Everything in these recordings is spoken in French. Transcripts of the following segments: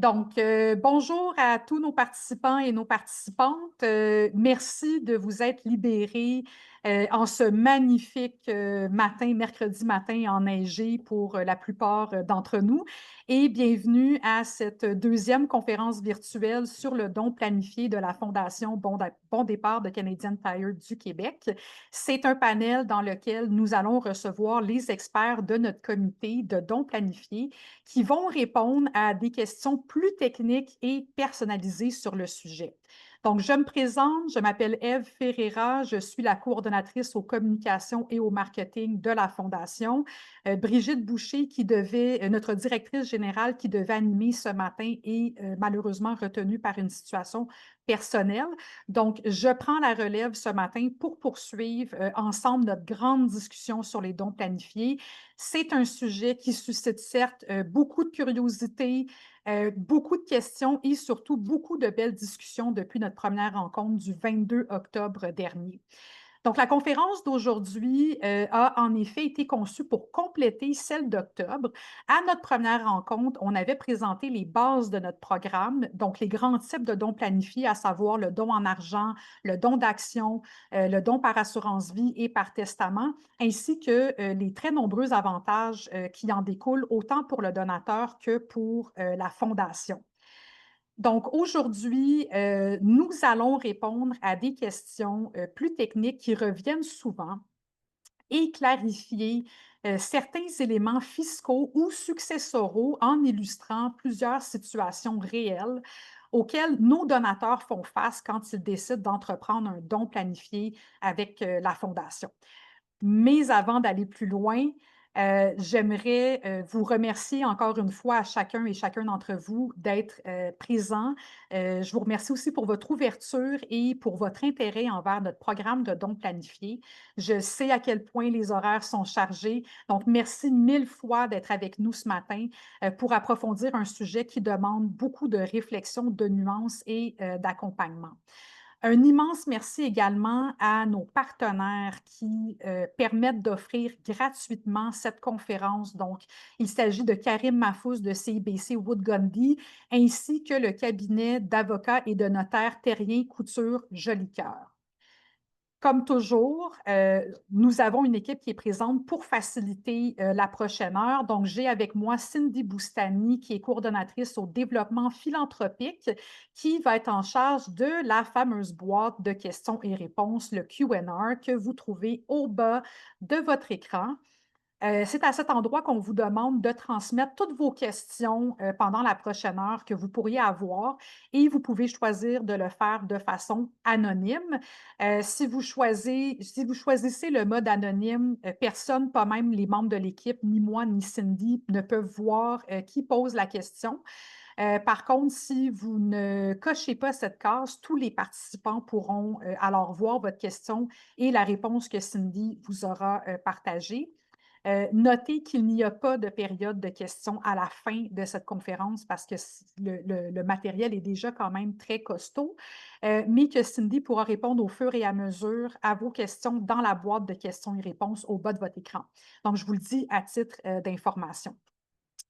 Bonjour à tous nos participants et nos participantes. Merci de vous être libérés en ce magnifique matin, mercredi matin enneigé pour la plupart d'entre nous. Et bienvenue à cette deuxième conférence virtuelle sur le don planifié de la Fondation Bon Départ de Canadian Tire du Québec. C'est un panel dans lequel nous allons recevoir les experts de notre comité de dons planifiés qui vont répondre à des questions plus techniques et personnalisées sur le sujet. Donc, je me présente, je m'appelle Ève Ferreira, je suis la coordonnatrice aux communications et au marketing de la Fondation. Brigitte Boucher, notre directrice générale, qui devait animer ce matin, est malheureusement retenue par une situation personnelle. Donc, je prends la relève ce matin pour poursuivre ensemble notre grande discussion sur les dons planifiés. C'est un sujet qui suscite certes beaucoup de curiosité, beaucoup de questions et surtout beaucoup de belles discussions depuis notre première rencontre du 22 octobre dernier. Donc, la conférence d'aujourd'hui a en effet été conçue pour compléter celle d'octobre. À notre première rencontre, on avait présenté les bases de notre programme, donc les grands types de dons planifiés, à savoir le don en argent, le don d'action, le don par assurance vie et par testament, ainsi que les très nombreux avantages qui en découlent, autant pour le donateur que pour la fondation. Donc, aujourd'hui, nous allons répondre à des questions plus techniques qui reviennent souvent et clarifier certains éléments fiscaux ou successoraux en illustrant plusieurs situations réelles auxquelles nos donateurs font face quand ils décident d'entreprendre un don planifié avec la Fondation. Mais avant d'aller plus loin, j'aimerais vous remercier encore une fois à chacun et chacun d'entre vous d'être présents. Je vous remercie aussi pour votre ouverture et pour votre intérêt envers notre programme de dons planifiés. Je sais à quel point les horaires sont chargés. Donc, merci mille fois d'être avec nous ce matin pour approfondir un sujet qui demande beaucoup de réflexion, de nuances et d'accompagnement. Un immense merci également à nos partenaires qui permettent d'offrir gratuitement cette conférence. Donc, il s'agit de Karim Mahfouz de CIBC Wood Gundy, ainsi que le cabinet d'avocats et de notaires Terrien Couture Jolicoeur. Comme toujours, nous avons une équipe qui est présente pour faciliter la prochaine heure. Donc, j'ai avec moi Cindy Boustany, qui est coordonnatrice au développement philanthropique, qui va être en charge de la fameuse boîte de questions et réponses, le Q&A, que vous trouvez au bas de votre écran. C'est à cet endroit qu'on vous demande de transmettre toutes vos questions pendant la prochaine heure que vous pourriez avoir et vous pouvez choisir de le faire de façon anonyme. Si vous choisissez le mode anonyme, personne, pas même les membres de l'équipe, ni moi, ni Cindy, ne peuvent voir qui pose la question. Par contre, si vous ne cochez pas cette case, tous les participants pourront alors voir votre question et la réponse que Cindy vous aura partagée. Notez qu'il n'y a pas de période de questions à la fin de cette conférence parce que le matériel est déjà quand même très costaud, mais que Cindy pourra répondre au fur et à mesure à vos questions dans la boîte de questions et réponses au bas de votre écran. Donc, je vous le dis à titre d'information.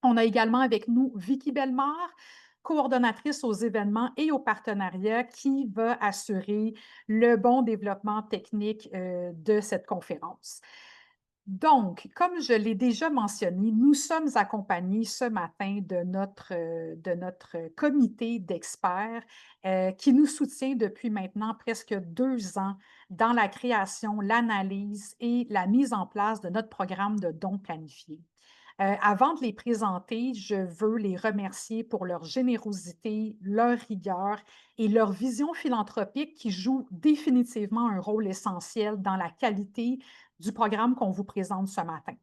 On a également avec nous Vicky Bellemare, coordonnatrice aux événements et aux partenariats, qui va assurer le bon développement technique de cette conférence. Donc, comme je l'ai déjà mentionné, nous sommes accompagnés ce matin de notre comité d'experts qui nous soutient depuis maintenant presque 2 ans dans la création, l'analyse et la mise en place de notre programme de dons planifiés. Avant de les présenter, je veux les remercier pour leur générosité, leur rigueur et leur vision philanthropique qui joue définitivement un rôle essentiel dans la qualité du programme qu'on vous présente ce matin.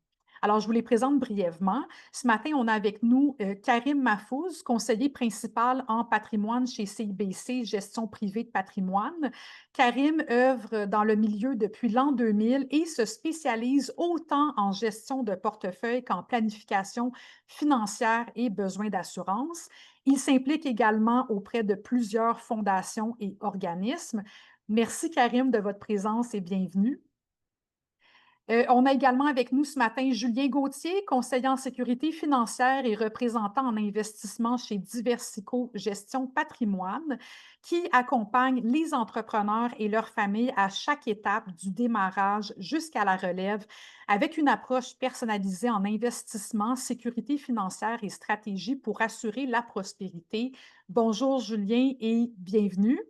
Alors, je vous les présente brièvement. Ce matin, on a avec nous Karim Mahfouz, conseiller principal en patrimoine chez CIBC, Gestion privée de patrimoine. Karim œuvre dans le milieu depuis l'an 2000 et se spécialise autant en gestion de portefeuille qu'en planification financière et besoins d'assurance. Il s'implique également auprès de plusieurs fondations et organismes. Merci Karim de votre présence et bienvenue. On a également avec nous ce matin Julien Gauthier, conseiller en sécurité financière et représentant en investissement chez Diversico Gestion Patrimoine, qui accompagne les entrepreneurs et leurs familles à chaque étape du démarrage jusqu'à la relève avec une approche personnalisée en investissement, sécurité financière et stratégie pour assurer la prospérité. Bonjour Julien et bienvenue.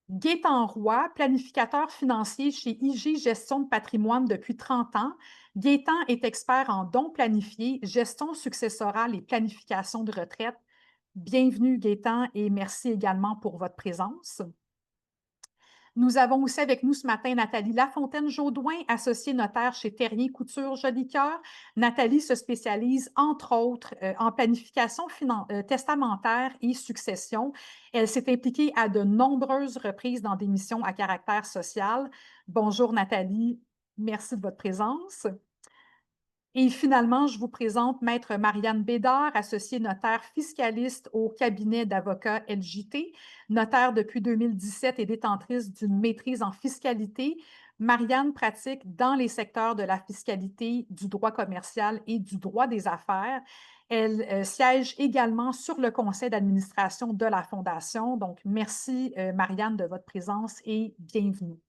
Gaétan Roy, planificateur financier chez IG Gestion de patrimoine depuis 30 ans. Gaétan est expert en dons planifiés, gestion successorale et planification de retraite. Bienvenue Gaétan et merci également pour votre présence. Nous avons aussi avec nous ce matin Nathalie Lafontaine-Jaudoin, associée notaire chez Terrien Couture Jolicoeur. Nathalie se spécialise, entre autres, en planification testamentaire et succession. Elle s'est impliquée à de nombreuses reprises dans des missions à caractère social. Bonjour Nathalie, merci de votre présence. Et finalement, je vous présente Maître Marianne Bédard, associée notaire fiscaliste au cabinet d'avocats LJT, notaire depuis 2017 et détentrice d'une maîtrise en fiscalité. Marianne pratique dans les secteurs de la fiscalité, du droit commercial et du droit des affaires. Elle siège également sur le conseil d'administration de la Fondation. Donc, merci Marianne de votre présence et bienvenue.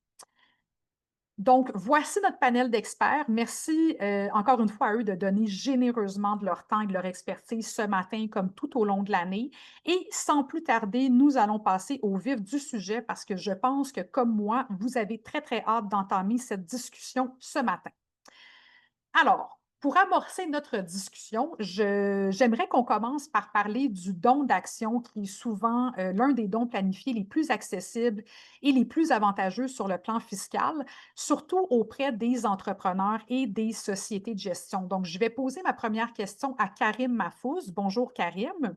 Donc, voici notre panel d'experts. Merci encore une fois à eux de donner généreusement de leur temps et de leur expertise ce matin, comme tout au long de l'année. Et sans plus tarder, nous allons passer au vif du sujet parce que je pense que, comme moi, vous avez très, très hâte d'entamer cette discussion ce matin. Alors, pour amorcer notre discussion, j'aimerais qu'on commence par parler du don d'action, qui est souvent l'un des dons planifiés les plus accessibles et les plus avantageux sur le plan fiscal, surtout auprès des entrepreneurs et des sociétés de gestion. Donc, je vais poser ma première question à Karim Mahfouz. Bonjour, Karim.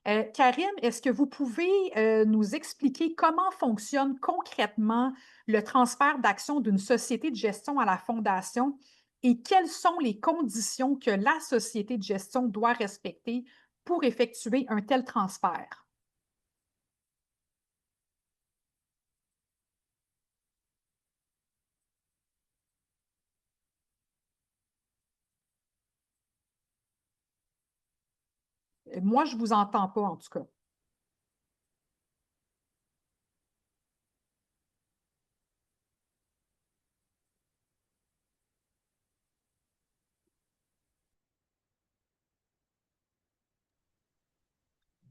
Karim, est-ce que vous pouvez nous expliquer comment fonctionne concrètement le transfert d'actions d'une société de gestion à la fondation et quelles sont les conditions que la société de gestion doit respecter pour effectuer un tel transfert? Moi, je ne vous entends pas, en tout cas.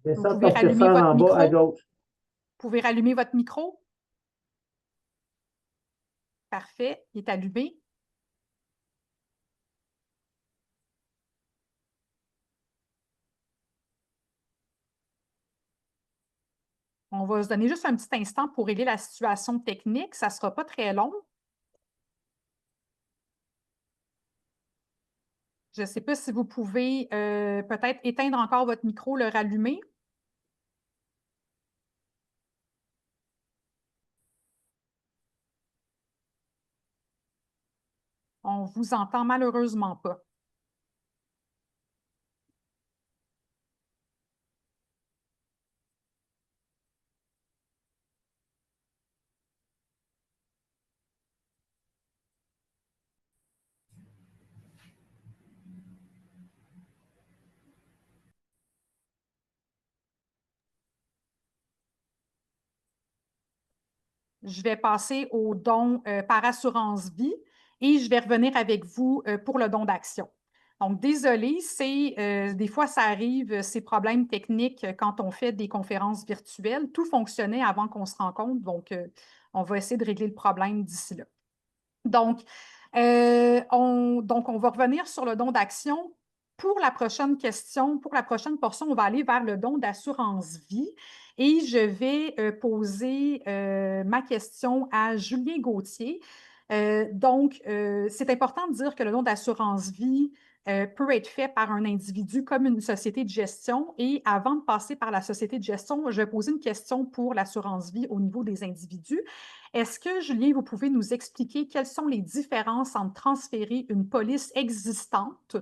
Vous Descends pouvez ton rallumer curseur votre en bas à micro? gauche. Vous pouvez rallumer votre micro? Parfait, il est allumé. On va se donner juste un petit instant pour régler la situation technique. Ça ne sera pas très long. Je ne sais pas si vous pouvez peut-être éteindre encore votre micro, le rallumer. On ne vous entend malheureusement pas. Je vais passer au don par assurance vie et je vais revenir avec vous pour le don d'action. Donc, désolé, des fois, ça arrive, ces problèmes techniques quand on fait des conférences virtuelles. Tout fonctionnait avant qu'on se rencontre, donc on va essayer de régler le problème d'ici là. Donc, on va revenir sur le don d'action. Pour la prochaine question, pour la prochaine portion, on va aller vers le don d'assurance vie et je vais poser ma question à Julien Gauthier. C'est important de dire que le don d'assurance vie peut être fait par un individu comme une société de gestion. Et avant de passer par la société de gestion, je vais poser une question pour l'assurance vie au niveau des individus. Est-ce que, Julien, vous pouvez nous expliquer quelles sont les différences entre transférer une police existante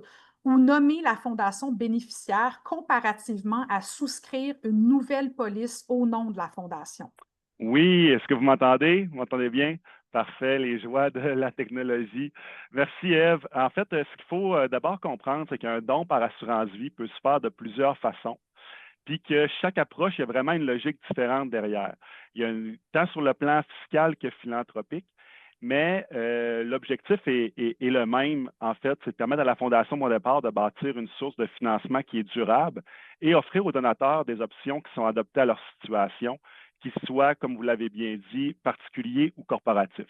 ou nommer la fondation bénéficiaire comparativement à souscrire une nouvelle police au nom de la fondation? Oui, est-ce que vous m'entendez? Vous m'entendez bien? Parfait, les joies de la technologie. Merci, Ève. En fait, ce qu'il faut d'abord comprendre, c'est qu'un don par assurance vie peut se faire de plusieurs façons, puis que chaque approche, il y a vraiment une logique différente derrière. Il y a tant sur le plan fiscal que philanthropique, mais l'objectif est le même, en fait, c'est de permettre à la Fondation Mon Départ de bâtir une source de financement qui est durable et offrir aux donateurs des options qui sont adaptées à leur situation, qu'ils soient, comme vous l'avez bien dit, particuliers ou corporatifs.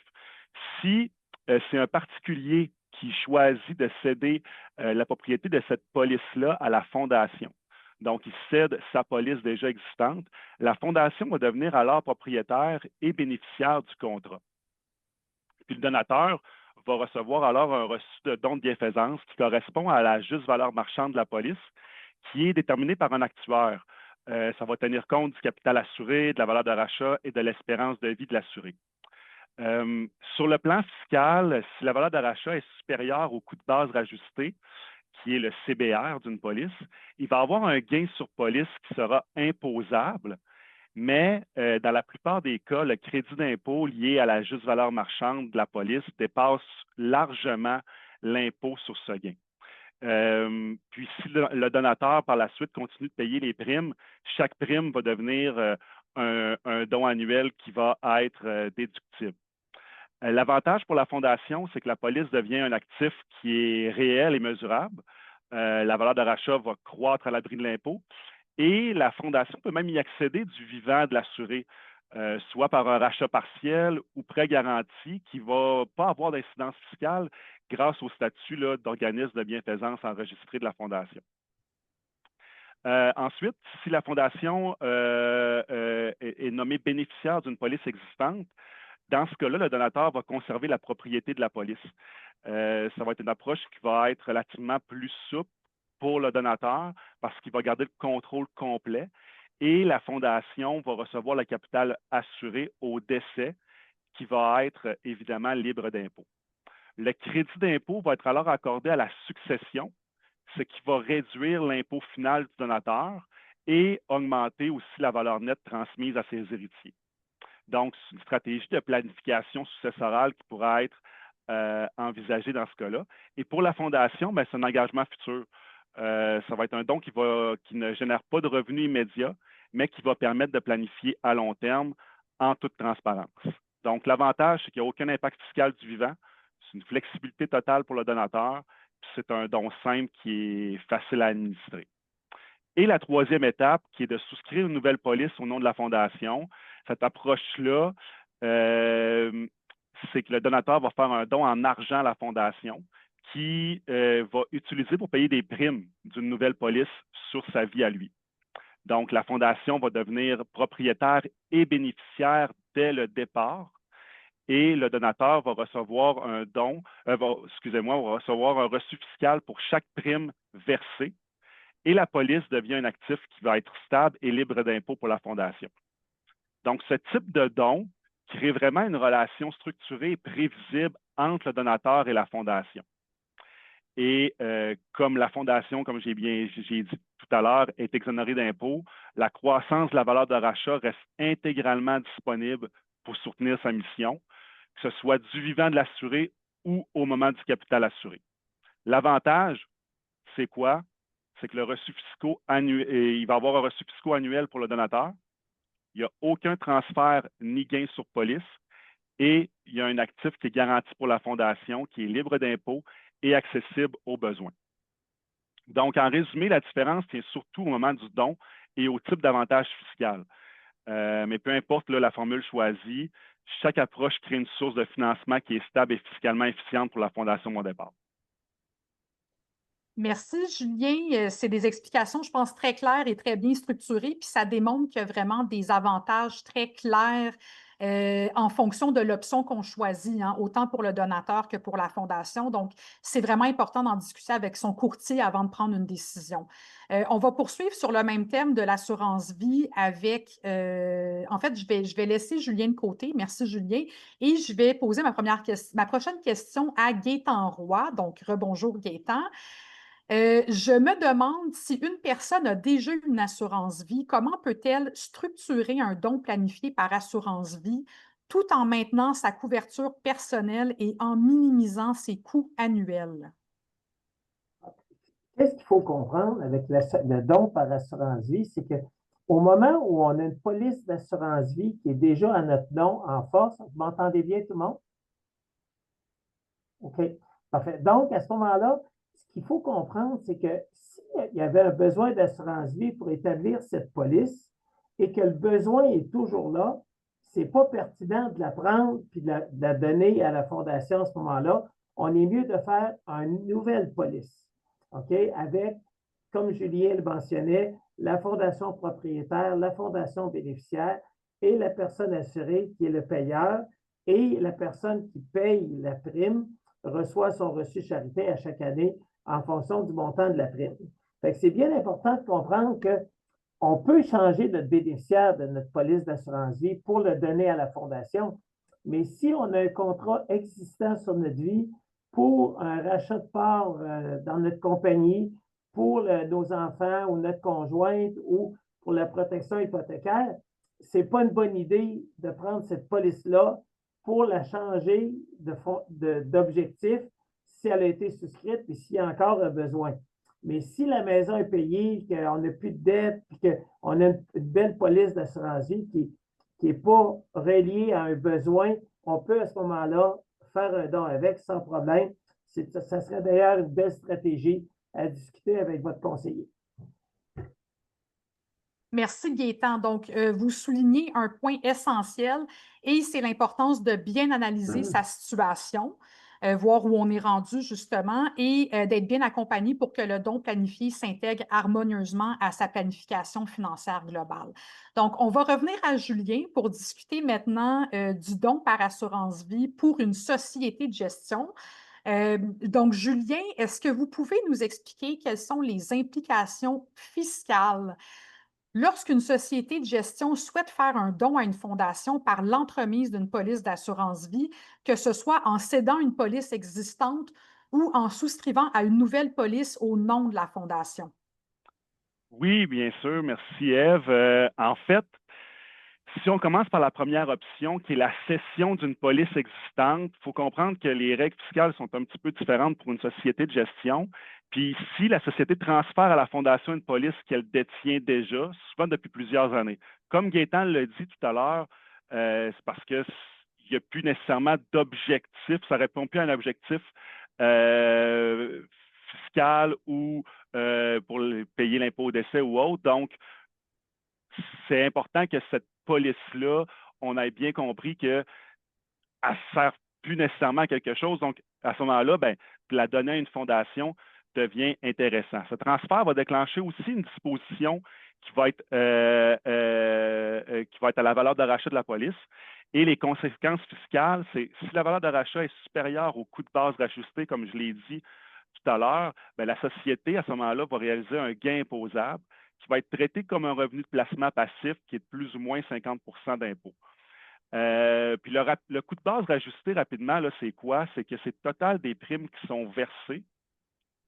Si c'est un particulier qui choisit de céder la propriété de cette police-là à la Fondation, donc il cède sa police déjà existante, la Fondation va devenir alors propriétaire et bénéficiaire du contrat. Puis le donateur va recevoir alors un reçu de don de bienfaisance qui correspond à la juste valeur marchande de la police, qui est déterminée par un actuaire. Ça va tenir compte du capital assuré, de la valeur de rachat et de l'espérance de vie de l'assuré. Sur le plan fiscal, si la valeur de rachat est supérieure au coût de base rajusté, qui est le CBR d'une police, il va avoir un gain sur police qui sera imposable, mais dans la plupart des cas, le crédit d'impôt lié à la juste valeur marchande de la police dépasse largement l'impôt sur ce gain. Puis si le donateur, par la suite, continue de payer les primes, chaque prime va devenir un don annuel qui va être déductible. L'avantage pour la Fondation, c'est que la police devient un actif qui est réel et mesurable. La valeur de rachat va croître à l'abri de l'impôt et la Fondation peut même y accéder du vivant de l'assuré, soit par un rachat partiel ou prêt garanti qui ne va pas avoir d'incidence fiscale grâce au statut d'organisme de bienfaisance enregistré de la Fondation. Ensuite, si la Fondation est nommée bénéficiaire d'une police existante, dans ce cas-là, le donateur va conserver la propriété de la police. Ça va être une approche qui va être relativement plus souple pour le donateur parce qu'il va garder le contrôle complet et la fondation va recevoir le capital assuré au décès qui va être évidemment libre d'impôt. Le crédit d'impôt va être alors accordé à la succession, ce qui va réduire l'impôt final du donateur et augmenter aussi la valeur nette transmise à ses héritiers. Donc, c'est une stratégie de planification successorale qui pourra être envisagée dans ce cas-là. Et pour la fondation, ben, c'est un engagement futur. Ça va être un don qui ne génère pas de revenus immédiats, mais qui va permettre de planifier à long terme en toute transparence. Donc, l'avantage, c'est qu'il n'y a aucun impact fiscal du vivant. C'est une flexibilité totale pour le donateur. C'est un don simple qui est facile à administrer. Et la troisième étape, qui est de souscrire une nouvelle police au nom de la Fondation. Cette approche-là, c'est que le donateur va faire un don en argent à la Fondation qui va utiliser pour payer des primes d'une nouvelle police sur sa vie à lui. Donc, la Fondation va devenir propriétaire et bénéficiaire dès le départ et le donateur va recevoir va recevoir un reçu fiscal pour chaque prime versée et la police devient un actif qui va être stable et libre d'impôt pour la Fondation. Donc, ce type de don crée vraiment une relation structurée et prévisible entre le donateur et la Fondation. Et comme la Fondation, comme j'ai dit tout à l'heure, est exonérée d'impôts, la croissance de la valeur de rachat reste intégralement disponible pour soutenir sa mission, que ce soit du vivant de l'assuré ou au moment du capital assuré. L'avantage, c'est quoi? C'est que le reçu fiscaux annuel, il va y avoir un reçu fiscaux annuel pour le donateur. Il n'y a aucun transfert ni gain sur police et il y a un actif qui est garanti pour la Fondation, qui est libre d'impôts et accessible aux besoins. Donc, en résumé, la différence tient surtout au moment du don et au type d'avantage fiscal. Mais peu importe la formule choisie, chaque approche crée une source de financement qui est stable et fiscalement efficiente pour la Fondation Mon Départ. Merci, Julien. C'est des explications, je pense, très claires et très bien structurées, puis ça démontre qu'il y a vraiment des avantages très clairs en fonction de l'option qu'on choisit, hein, autant pour le donateur que pour la fondation. Donc, c'est vraiment important d'en discuter avec son courtier avant de prendre une décision. On va poursuivre sur le même thème de l'assurance vie avec, en fait, je vais laisser Julien de côté. Merci, Julien. Et je vais poser ma prochaine question à Gaétan Roy. Donc, rebonjour Gaétan. Je me demande si une personne a déjà une assurance vie, comment peut-elle structurer un don planifié par assurance vie tout en maintenant sa couverture personnelle et en minimisant ses coûts annuels? Qu'est-ce qu'il faut comprendre avec le don par assurance vie, c'est qu'au moment où on a une police d'assurance vie qui est déjà à notre nom en force, vous m'entendez bien tout le monde? OK, parfait. Donc, à ce moment-là, ce qu'il faut comprendre, c'est que s'il y avait un besoin d'assurance vie pour établir cette police et que le besoin est toujours là, ce n'est pas pertinent de la prendre puis de la donner à la Fondation à ce moment-là. On est mieux de faire une nouvelle police, OK, avec, comme Julien le mentionnait, la Fondation propriétaire, la Fondation bénéficiaire et la personne assurée qui est le payeur et la personne qui paye la prime reçoit son reçu charité à chaque année en fonction du montant de la prime. C'est bien important de comprendre qu'on peut changer notre bénéficiaire de notre police d'assurance vie pour le donner à la Fondation, mais si on a un contrat existant sur notre vie pour un rachat de part dans notre compagnie, pour nos enfants ou notre conjointe ou pour la protection hypothécaire, ce n'est pas une bonne idée de prendre cette police-là pour la changer d'objectif si elle a été souscrite et s'il y a encore un besoin. Mais si la maison est payée, qu'on n'a plus de dette, puis qu'on a une belle police d'assurance vie qui n'est pas reliée à un besoin, on peut à ce moment-là faire un don avec sans problème. Ça serait d'ailleurs une belle stratégie à discuter avec votre conseiller. Merci Gaétan. Donc, vous soulignez un point essentiel et c'est l'importance de bien analyser sa situation, voir où on est rendu justement et d'être bien accompagné pour que le don planifié s'intègre harmonieusement à sa planification financière globale. Donc, on va revenir à Julien pour discuter maintenant du don par assurance vie pour une société de gestion. Donc, Julien, est-ce que vous pouvez nous expliquer quelles sont les implications fiscales lorsqu'une société de gestion souhaite faire un don à une fondation par l'entremise d'une police d'assurance vie, que ce soit en cédant une police existante ou en souscrivant à une nouvelle police au nom de la fondation? Oui, bien sûr. Merci, Ève. En fait, si on commence par la première option, qui est la cession d'une police existante, il faut comprendre que les règles fiscales sont un petit peu différentes pour une société de gestion. Puis si la société transfère à la fondation une police qu'elle détient déjà, souvent depuis plusieurs années. Comme Gaétan l'a dit tout à l'heure, c'est parce qu'il n'y a plus nécessairement d'objectif, ça ne répond plus à un objectif fiscal ou pour payer l'impôt au décès ou autre. Donc, c'est important que cette police-là, on ait bien compris qu'elle ne sert plus nécessairement à quelque chose. Donc, à ce moment-là, ben, la donner à une fondation devient intéressant. Ce transfert va déclencher aussi une disposition qui va être à la valeur de rachat de la police. Et les conséquences fiscales, c'est si la valeur de rachat est supérieure au coût de base rajusté, comme je l'ai dit tout à l'heure, ben, la société, à ce moment-là, va réaliser un gain imposable qui va être traité comme un revenu de placement passif qui est de plus ou moins 50 d'impôt. Puis le coût de base rajusté rapidement, c'est quoi? C'est que c'est le total des primes qui sont versées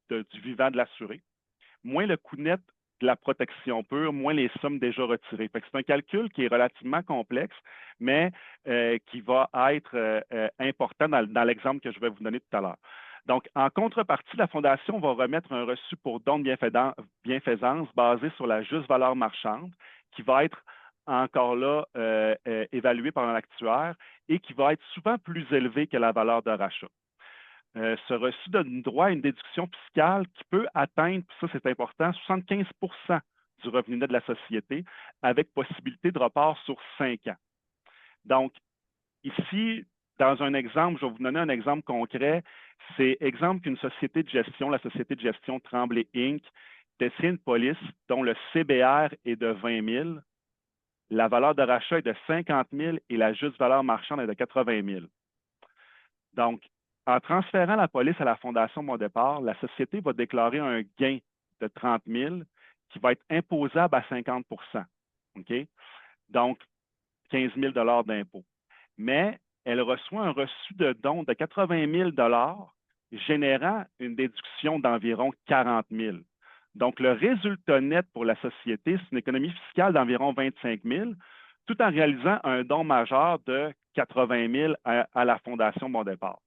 du vivant de l'assuré, moins le coût net de la protection pure, moins les sommes déjà retirées. C'est un calcul qui est relativement complexe, mais qui va être important dans l'exemple que je vais vous donner tout à l'heure. Donc, en contrepartie, la Fondation va remettre un reçu pour don de bienfaisance basé sur la juste valeur marchande, qui va être encore là évalué par un actuaire et qui va être souvent plus élevé que la valeur de rachat. Ce reçu donne droit à une déduction fiscale qui peut atteindre, ça c'est important, 75 du revenu net de la société, avec possibilité de report sur 5 ans. Donc, ici, dans un exemple, je vais vous donner un exemple concret. C'est exemple qu'une société de gestion, la société de gestion Tremblay Inc., détient une police dont le CBR est de 20 000, la valeur de rachat est de 50 000 et la juste valeur marchande est de 80 000. Donc, en transférant la police à la Fondation Mon Départ, la société va déclarer un gain de 30 000 qui va être imposable à 50 OK? Donc, 15 000 d'impôt. Mais elle reçoit un reçu de don de 80 000 générant une déduction d'environ 40 000. Donc, le résultat net pour la société, c'est une économie fiscale d'environ 25 000, tout en réalisant un don majeur de 80 000 à la Fondation Bon Départ.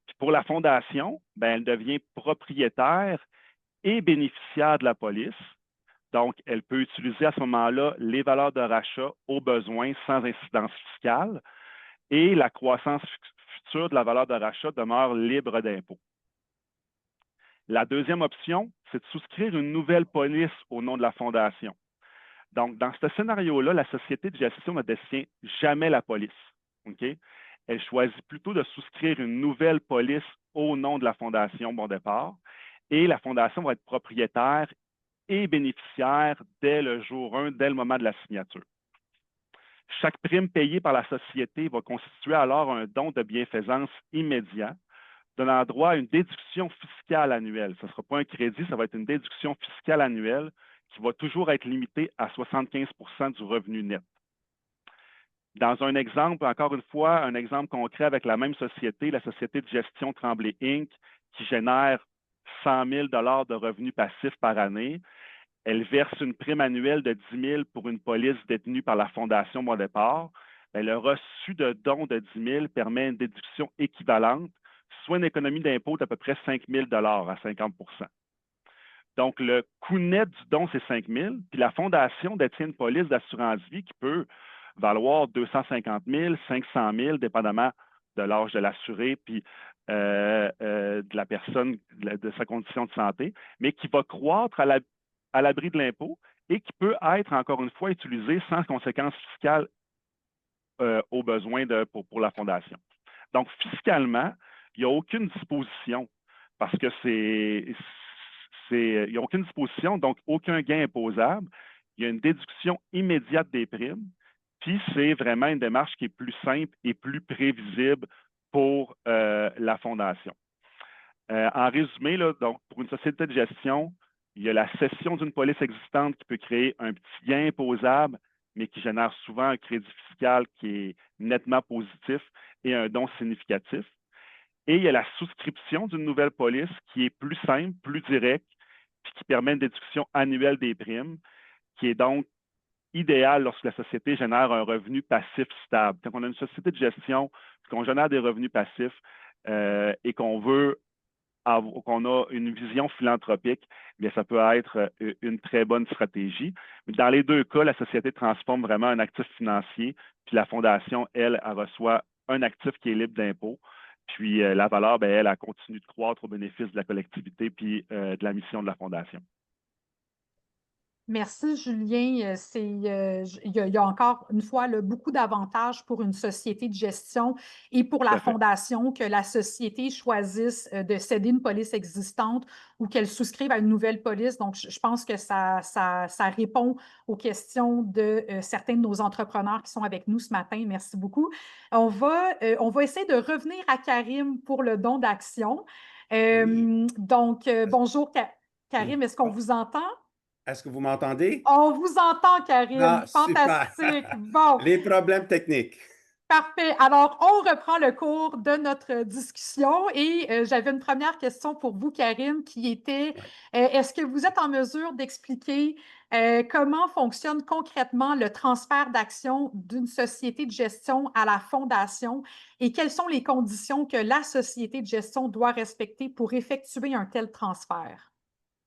Puis pour la Fondation, ben, elle devient propriétaire et bénéficiaire de la police. Donc, elle peut utiliser à ce moment-là les valeurs de rachat au besoin sans incidence fiscale et la croissance future de la valeur de rachat demeure libre d'impôt. La deuxième option, c'est de souscrire une nouvelle police au nom de la Fondation. Donc, dans ce scénario-là, la société de gestion ne détient jamais la police. Okay? Elle choisit plutôt de souscrire une nouvelle police au nom de la Fondation Bon Départ et la Fondation va être propriétaire et bénéficiaire dès le jour 1, dès le moment de la signature. Chaque prime payée par la société va constituer alors un don de bienfaisance immédiat, donnant droit à une déduction fiscale annuelle. Ce ne sera pas un crédit, ça va être une déduction fiscale annuelle qui va toujours être limitée à 75 du revenu net. Dans un exemple, encore une fois, un exemple concret avec la même société, la société de gestion Tremblay Inc., qui génère 100 000 de revenus passifs par année, elle verse une prime annuelle de 10 000 pour une police détenue par la Fondation Bon Départ. Le reçu de dons de 10 000 permet une déduction équivalente, soit une économie d'impôt d'à peu près 5 000 à 50 Donc, le coût net du don, c'est 5 000 puis la Fondation détient une police d'assurance vie qui peut valoir 250 000, 500 000, dépendamment de l'âge de l'assuré, puis de la personne, de sa condition de santé, mais qui va croître à l'abri de l'impôt et qui peut être, encore une fois, utilisé sans conséquences fiscales aux besoins pour la Fondation. Donc, fiscalement, il n'y a aucune disposition parce que il n'y a aucune disposition, donc aucun gain imposable. Il y a une déduction immédiate des primes, puis c'est vraiment une démarche qui est plus simple et plus prévisible pour la Fondation. En résumé, là, donc, pour une société de gestion, il y a la cession d'une police existante qui peut créer un petit gain imposable, mais qui génère souvent un crédit fiscal qui est nettement positif et un don significatif. Et il y a la souscription d'une nouvelle police qui est plus simple, plus directe, puis qui permet une déduction annuelle des primes, qui est donc idéale lorsque la société génère un revenu passif stable. Quand on a une société de gestion, qu'on génère des revenus passifs et qu'on a une vision philanthropique, bien, ça peut être une très bonne stratégie. Mais dans les deux cas, la société transforme vraiment un actif financier, puis la Fondation, elle reçoit un actif qui est libre d'impôt. Puis la valeur, bien, elle continue de croître au bénéfice de la collectivité puis de la mission de la Fondation. Merci, Julien. Il y a encore une fois là, beaucoup d'avantages pour une société de gestion et pour la Fondation que la société choisisse de céder une police existante ou qu'elle souscrive à une nouvelle police. Donc, je pense que ça répond aux questions de certains de nos entrepreneurs qui sont avec nous ce matin. Merci beaucoup. On va essayer de revenir à Karim pour le don d'action. Oui. Donc, bonjour, Karim, est-ce qu'on vous entend? Est-ce que vous m'entendez? On vous entend, Karim. Ah, super. Fantastique. Bon, Les problèmes techniques. parfait. Alors, on reprend le cours de notre discussion et j'avais une première question pour vous, Karim, qui était, Ouais. est-ce que vous êtes en mesure d'expliquer comment fonctionne concrètement le transfert d'actions d'une société de gestion à la fondation et quelles sont les conditions que la société de gestion doit respecter pour effectuer un tel transfert?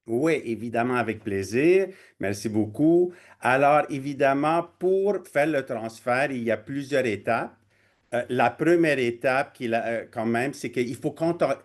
Oui, évidemment, avec plaisir. Merci beaucoup. Alors, évidemment, pour faire le transfert, il y a plusieurs étapes. La première étape, quand même, c'est qu'il faut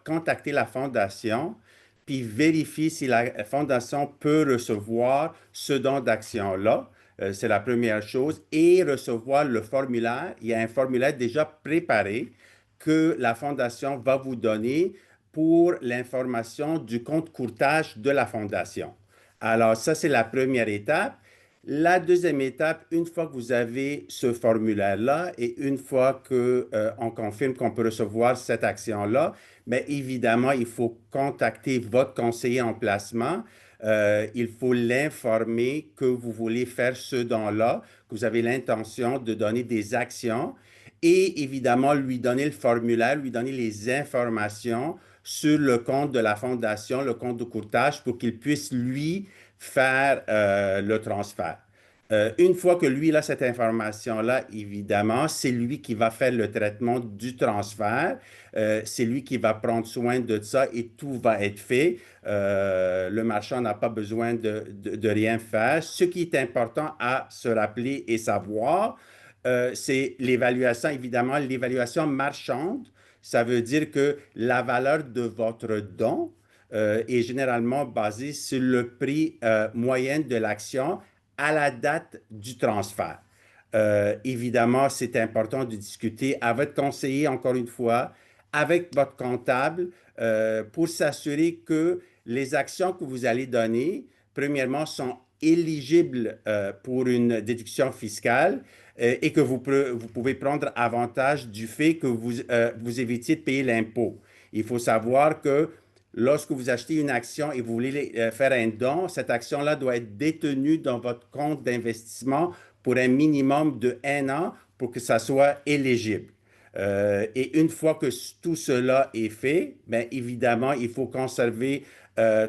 contacter la fondation, puis vérifier si la fondation peut recevoir ce don d'action-là. C'est la première chose. Et recevoir le formulaire. Il y a un formulaire déjà préparé que la fondation va vous donner pour l'information du compte courtage de la fondation. Alors, ça, c'est la première étape. La deuxième étape, une fois que vous avez ce formulaire-là et une fois qu'on confirme qu'on peut recevoir cette action-là, mais évidemment, il faut contacter votre conseiller en placement. Il faut l'informer que vous voulez faire ce don-là, que vous avez l'intention de donner des actions et évidemment lui donner le formulaire, lui donner les informations sur le compte de la fondation, le compte de courtage, pour qu'il puisse, lui, faire le transfert. Une fois que lui il a cette information-là, évidemment, c'est lui qui va faire le traitement du transfert. C'est lui qui va prendre soin de ça et tout va être fait. Le marchand n'a pas besoin de rien faire. Ce qui est important à se rappeler et savoir, c'est l'évaluation, évidemment, l'évaluation marchande. Ça veut dire que la valeur de votre don est généralement basée sur le prix moyen de l'action à la date du transfert. Évidemment, c'est important de discuter avec votre conseiller, encore une fois, avec votre comptable, pour s'assurer que les actions que vous allez donner, premièrement, sont éligibles pour une déduction fiscale et que vous pouvez prendre avantage du fait que vous évitiez de payer l'impôt. Il faut savoir que lorsque vous achetez une action et vous voulez faire un don, cette action-là doit être détenue dans votre compte d'investissement pour un minimum de 1 an pour que ça soit éligible. Et une fois que tout cela est fait, bien évidemment, il faut conserver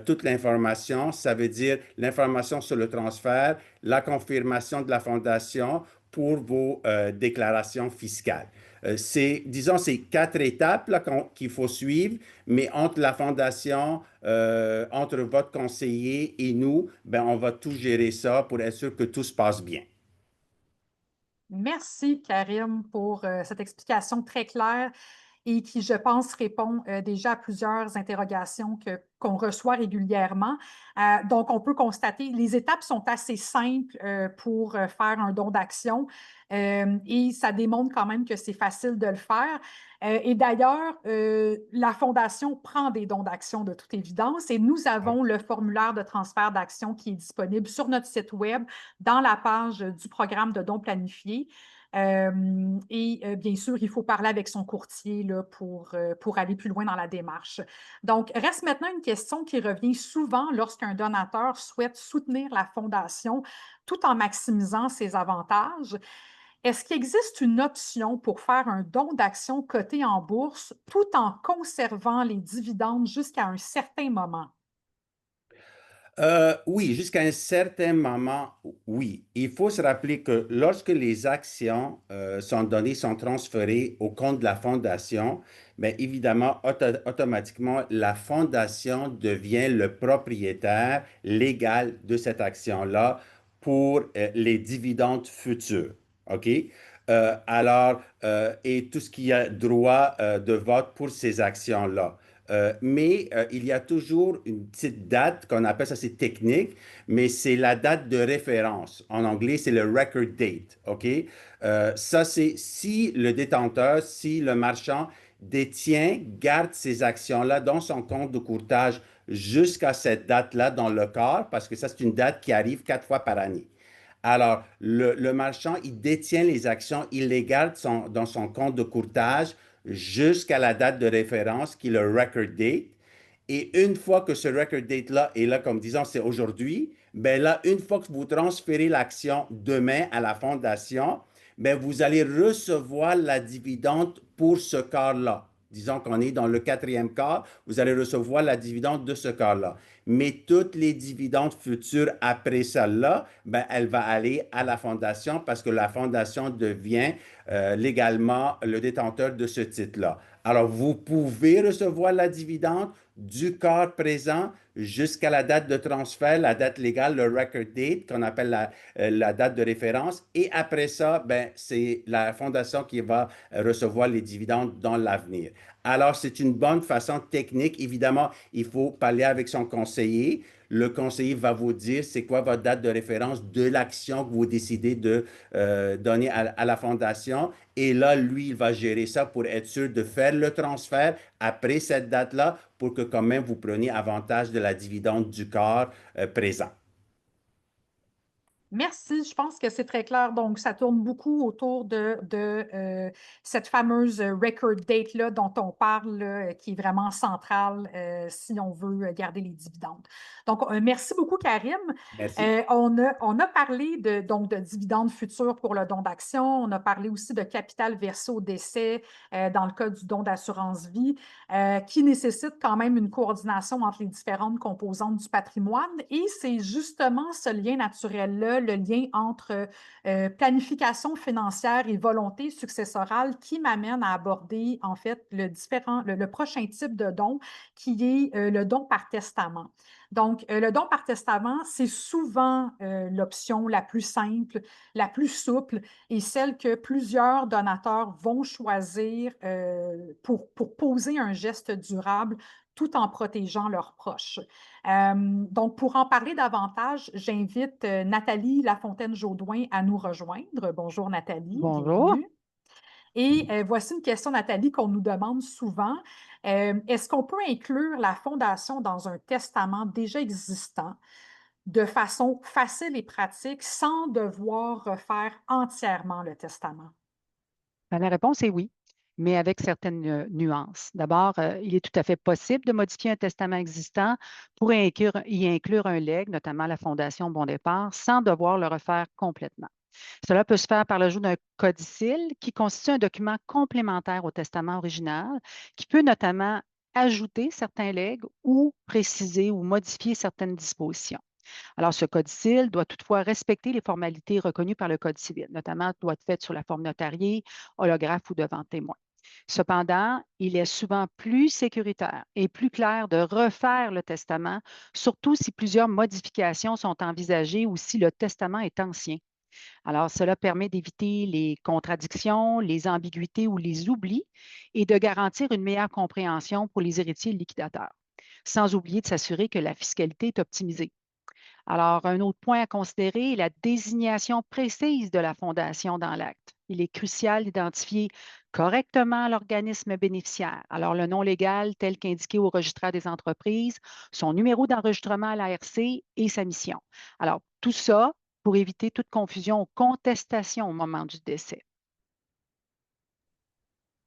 toute l'information. Ça veut dire l'information sur le transfert, la confirmation de la fondation pour vos déclarations fiscales. Disons, c'est 4 étapes là, qu'il faut suivre, mais entre la fondation, entre votre conseiller et nous, ben, on va tout gérer ça pour être sûr que tout se passe bien. Merci, Karim, pour cette explication très claire et qui, je pense, répond déjà à plusieurs interrogations qu'on reçoit régulièrement. Donc, on peut constater, les étapes sont assez simples pour faire un don d'action et ça démontre quand même que c'est facile de le faire. Et d'ailleurs, la Fondation prend des dons d'action de toute évidence et nous avons le formulaire de transfert d'action qui est disponible sur notre site Web dans la page du programme de dons planifiés. Bien sûr, il faut parler avec son courtier là, pour aller plus loin dans la démarche. Donc, reste maintenant une question qui revient souvent lorsqu'un donateur souhaite soutenir la Fondation tout en maximisant ses avantages. Est-ce qu'il existe une option pour faire un don d'action coté en bourse tout en conservant les dividendes jusqu'à un certain moment? Oui, jusqu'à un certain moment, oui. Il faut se rappeler que lorsque les actions sont données, sont transférées au compte de la fondation, bien évidemment, automatiquement, la fondation devient le propriétaire légal de cette action-là pour les dividendes futurs. OK? Et tout ce qui a droit de vote pour ces actions-là. Mais il y a toujours une petite date qu'on appelle ça, c'est technique, mais c'est la date de référence. En anglais, c'est le record date. OK? Ça, c'est si le détenteur, si le marchand détient, garde ces actions-là dans son compte de courtage jusqu'à cette date-là dans le quart, parce que ça, c'est une date qui arrive 4 fois par année. Alors, le marchand, il détient les actions, il les garde dans son compte de courtage jusqu'à la date de référence qui est le record date. Et une fois que ce record date-là est là, comme disons, c'est aujourd'hui, ben là, une fois que vous transférez l'action demain à la fondation, ben vous allez recevoir la dividende pour ce quart-là. Disons qu'on est dans le 4e quart, vous allez recevoir la dividende de ce quart-là. Mais toutes les dividendes futures après celle-là, ben, elle va aller à la fondation parce que la fondation devient légalement le détenteur de ce titre-là. Alors, vous pouvez recevoir la dividende du quart présent jusqu'à la date de transfert, la date légale, le record date, qu'on appelle la date de référence. Et après ça, ben, c'est la fondation qui va recevoir les dividendes dans l'avenir. Alors, c'est une bonne façon technique. Évidemment, il faut parler avec son conseiller. Le conseiller va vous dire c'est quoi votre date de référence de l'action que vous décidez de donner à la fondation. Et là, lui, il va gérer ça pour être sûr de faire le transfert après cette date-là pour que quand même vous preniez avantage de la dividende du quart présent. Merci, je pense que c'est très clair. Donc, ça tourne beaucoup autour de cette fameuse record date-là dont on parle, là, qui est vraiment centrale si on veut garder les dividendes. Donc, merci beaucoup, Karim. Merci. On a parlé donc, de dividendes futurs pour le don d'action. On a parlé aussi de capital versé au décès dans le cas du don d'assurance vie, qui nécessite quand même une coordination entre les différentes composantes du patrimoine. Et c'est justement ce lien naturel-là, le lien entre planification financière et volonté successorale qui m'amène à aborder en fait le prochain type de don qui est le don par testament. Donc, le don par testament, c'est souvent l'option la plus simple, la plus souple et celle que plusieurs donateurs vont choisir pour poser un geste durable tout en protégeant leurs proches. Donc, pour en parler davantage, j'invite Nathalie Lafontaine-Jaudoin à nous rejoindre. Bonjour Nathalie, Bonjour. bienvenue. Et voici une question, Nathalie, qu'on nous demande souvent. Est-ce qu'on peut inclure la fondation dans un testament déjà existant de façon facile et pratique sans devoir refaire entièrement le testament? La réponse est oui, mais avec certaines nuances. D'abord, il est tout à fait possible de modifier un testament existant pour y inclure un legs, notamment la Fondation Bon Départ, sans devoir le refaire complètement. Cela peut se faire par l'ajout d'un codicille qui constitue un document complémentaire au testament original, qui peut notamment ajouter certains legs ou préciser ou modifier certaines dispositions. Alors, ce codicille doit toutefois respecter les formalités reconnues par le Code civil, notamment doit être fait sur la forme notariée, holographe ou devant témoin. Cependant, il est souvent plus sécuritaire et plus clair de refaire le testament, surtout si plusieurs modifications sont envisagées ou si le testament est ancien. Alors, cela permet d'éviter les contradictions, les ambiguïtés ou les oublis et de garantir une meilleure compréhension pour les héritiers liquidateurs, sans oublier de s'assurer que la fiscalité est optimisée. Alors, un autre point à considérer est la désignation précise de la fondation dans l'acte. Il est crucial d'identifier correctement l'organisme bénéficiaire. Alors, le nom légal tel qu'indiqué au registraire des entreprises, son numéro d'enregistrement à l'ARC et sa mission. Alors, tout ça pour éviter toute confusion ou contestation au moment du décès.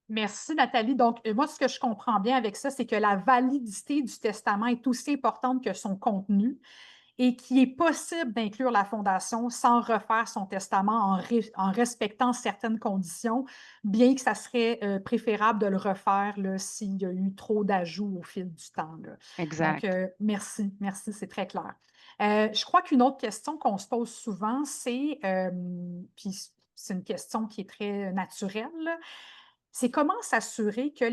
Merci, Nathalie. Donc, moi, ce que je comprends bien avec ça, c'est que la validité du testament est aussi importante que son contenu et qu'il est possible d'inclure la fondation sans refaire son testament en respectant certaines conditions, bien que ça serait préférable de le refaire s'il y a eu trop d'ajouts au fil du temps. Là. Exact. Donc, merci, c'est très clair. Je crois qu'une autre question qu'on se pose souvent, c'est, puis c'est une question qui est très naturelle, là, c'est comment s'assurer que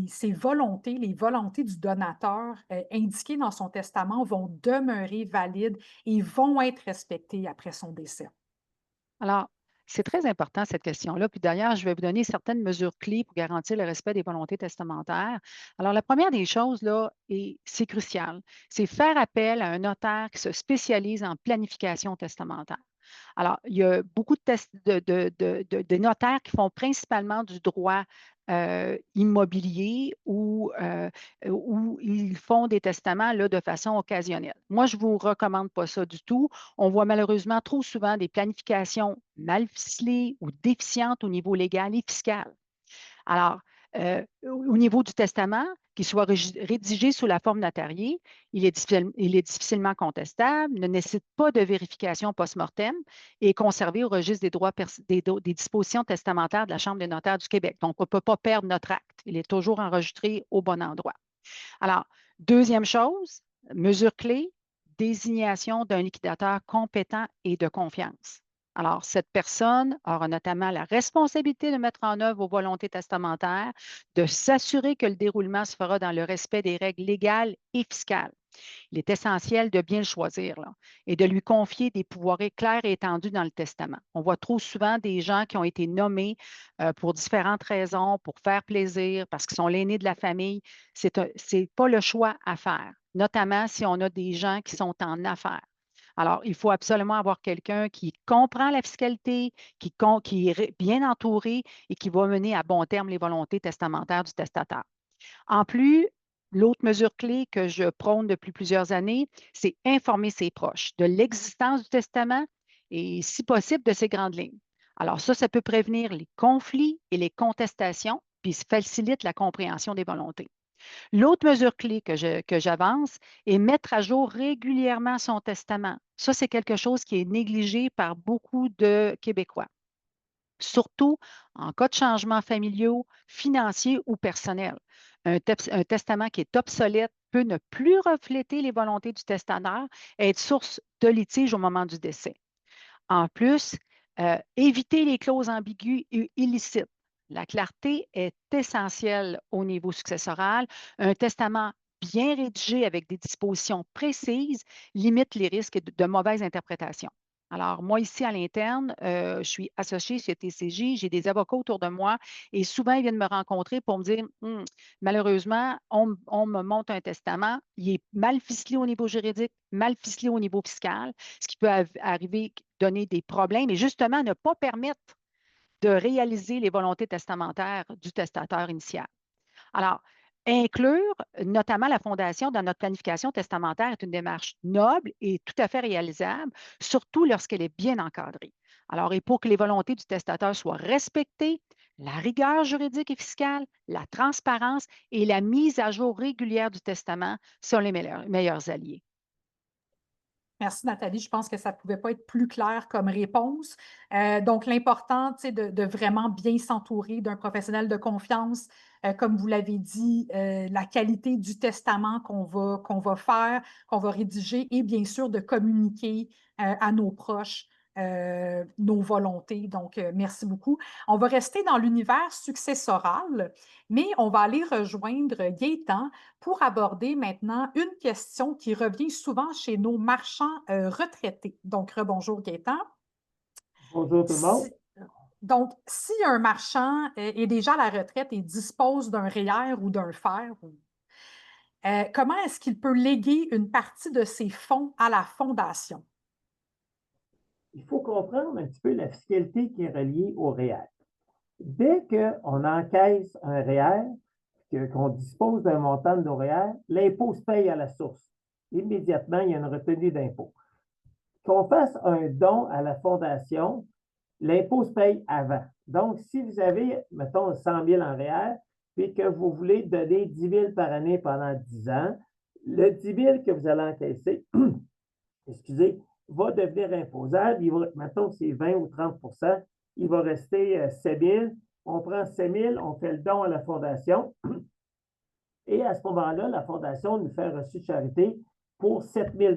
ces volontés, les volontés du donateur indiquées dans son testament vont demeurer valides et vont être respectées après son décès. Alors, c'est très important cette question-là. Puis d'ailleurs, je vais vous donner certaines mesures clés pour garantir le respect des volontés testamentaires. Alors, la première des choses, là, et c'est crucial, c'est faire appel à un notaire qui se spécialise en planification testamentaire. Alors, il y a beaucoup de notaires qui font principalement du droit immobilier où ils font des testaments là, de façon occasionnelle. Moi, je ne vous recommande pas ça du tout. On voit malheureusement trop souvent des planifications mal ficelées ou déficientes au niveau légal et fiscal. Alors, au niveau du testament, qu'il soit rédigé sous la forme notariée, il est difficilement contestable, ne nécessite pas de vérification post-mortem et est conservé au registre des droits des dispositions testamentaires de la Chambre des notaires du Québec. Donc, on ne peut pas perdre notre acte. Il est toujours enregistré au bon endroit. Alors, deuxième chose, mesure clé, désignation d'un liquidateur compétent et de confiance. Alors, cette personne aura notamment la responsabilité de mettre en œuvre vos volontés testamentaires, de s'assurer que le déroulement se fera dans le respect des règles légales et fiscales. Il est essentiel de bien le choisir là, et de lui confier des pouvoirs clairs et étendus dans le testament. On voit trop souvent des gens qui ont été nommés pour différentes raisons, pour faire plaisir, parce qu'ils sont l'aîné de la famille. Ce n'est pas le choix à faire, notamment si on a des gens qui sont en affaires. Alors, il faut absolument avoir quelqu'un qui comprend la fiscalité, qui est bien entouré et qui va mener à bon terme les volontés testamentaires du testateur. En plus, l'autre mesure clé que je prône depuis plusieurs années, c'est informer ses proches de l'existence du testament et, si possible, de ses grandes lignes. Alors ça peut prévenir les conflits et les contestations, puis facilite la compréhension des volontés. L'autre mesure clé que j'avance est mettre à jour régulièrement son testament. Ça, c'est quelque chose qui est négligé par beaucoup de Québécois, surtout en cas de changements familiaux, financiers ou personnels. Un testament qui est obsolète peut ne plus refléter les volontés du testateur et être source de litige au moment du décès. En plus, éviter les clauses ambiguës et illicites. La clarté est essentielle au niveau successoral. Un testament bien rédigé avec des dispositions précises limite les risques de mauvaise interprétation. Alors, moi, ici, à l'interne, je suis associée chez TCJ, j'ai des avocats autour de moi et souvent, ils viennent me rencontrer pour me dire malheureusement, on me monte un testament, il est mal ficelé au niveau juridique, mal ficelé au niveau fiscal, ce qui peut arriver, donner des problèmes et justement ne pas permettre de réaliser les volontés testamentaires du testateur initial. Alors, inclure notamment la fondation dans notre planification testamentaire est une démarche noble et tout à fait réalisable, surtout lorsqu'elle est bien encadrée. Alors, et pour que les volontés du testateur soient respectées, la rigueur juridique et fiscale, la transparence et la mise à jour régulière du testament sont les meilleurs alliés. Merci, Nathalie. Je pense que ça ne pouvait pas être plus clair comme réponse. Donc, l'important, de vraiment bien s'entourer d'un professionnel de confiance, comme vous l'avez dit, la qualité du testament qu'on va faire, qu'on va rédiger et bien sûr de communiquer à nos proches nos volontés. Donc, merci beaucoup. On va rester dans l'univers successoral, mais on va aller rejoindre Gaëtan pour aborder maintenant une question qui revient souvent chez nos marchands retraités. Donc, rebonjour Gaëtan. Bonjour tout le monde. Donc, si un marchand est déjà à la retraite et dispose d'un REER ou d'un FER, comment est-ce qu'il peut léguer une partie de ses fonds à la fondation? Il faut comprendre un petit peu la fiscalité qui est reliée au REER. Dès qu'on encaisse un REER, qu'on dispose d'un montant de nos REER, l'impôt se paye à la source. Immédiatement, il y a une retenue d'impôt. Qu'on fasse un don à la fondation, l'impôt se paye avant. Donc, si vous avez, mettons, 100 000 en REER, puis que vous voulez donner 10 000 par année pendant 10 ans, le 10 000 que vous allez encaisser, excusez, va devenir imposable. Mettons que c'est 20 ou 30 il va rester 7 000. On prend 7 000, on fait le don à la fondation. Et à ce moment-là, la fondation nous fait un reçu de charité pour 7 000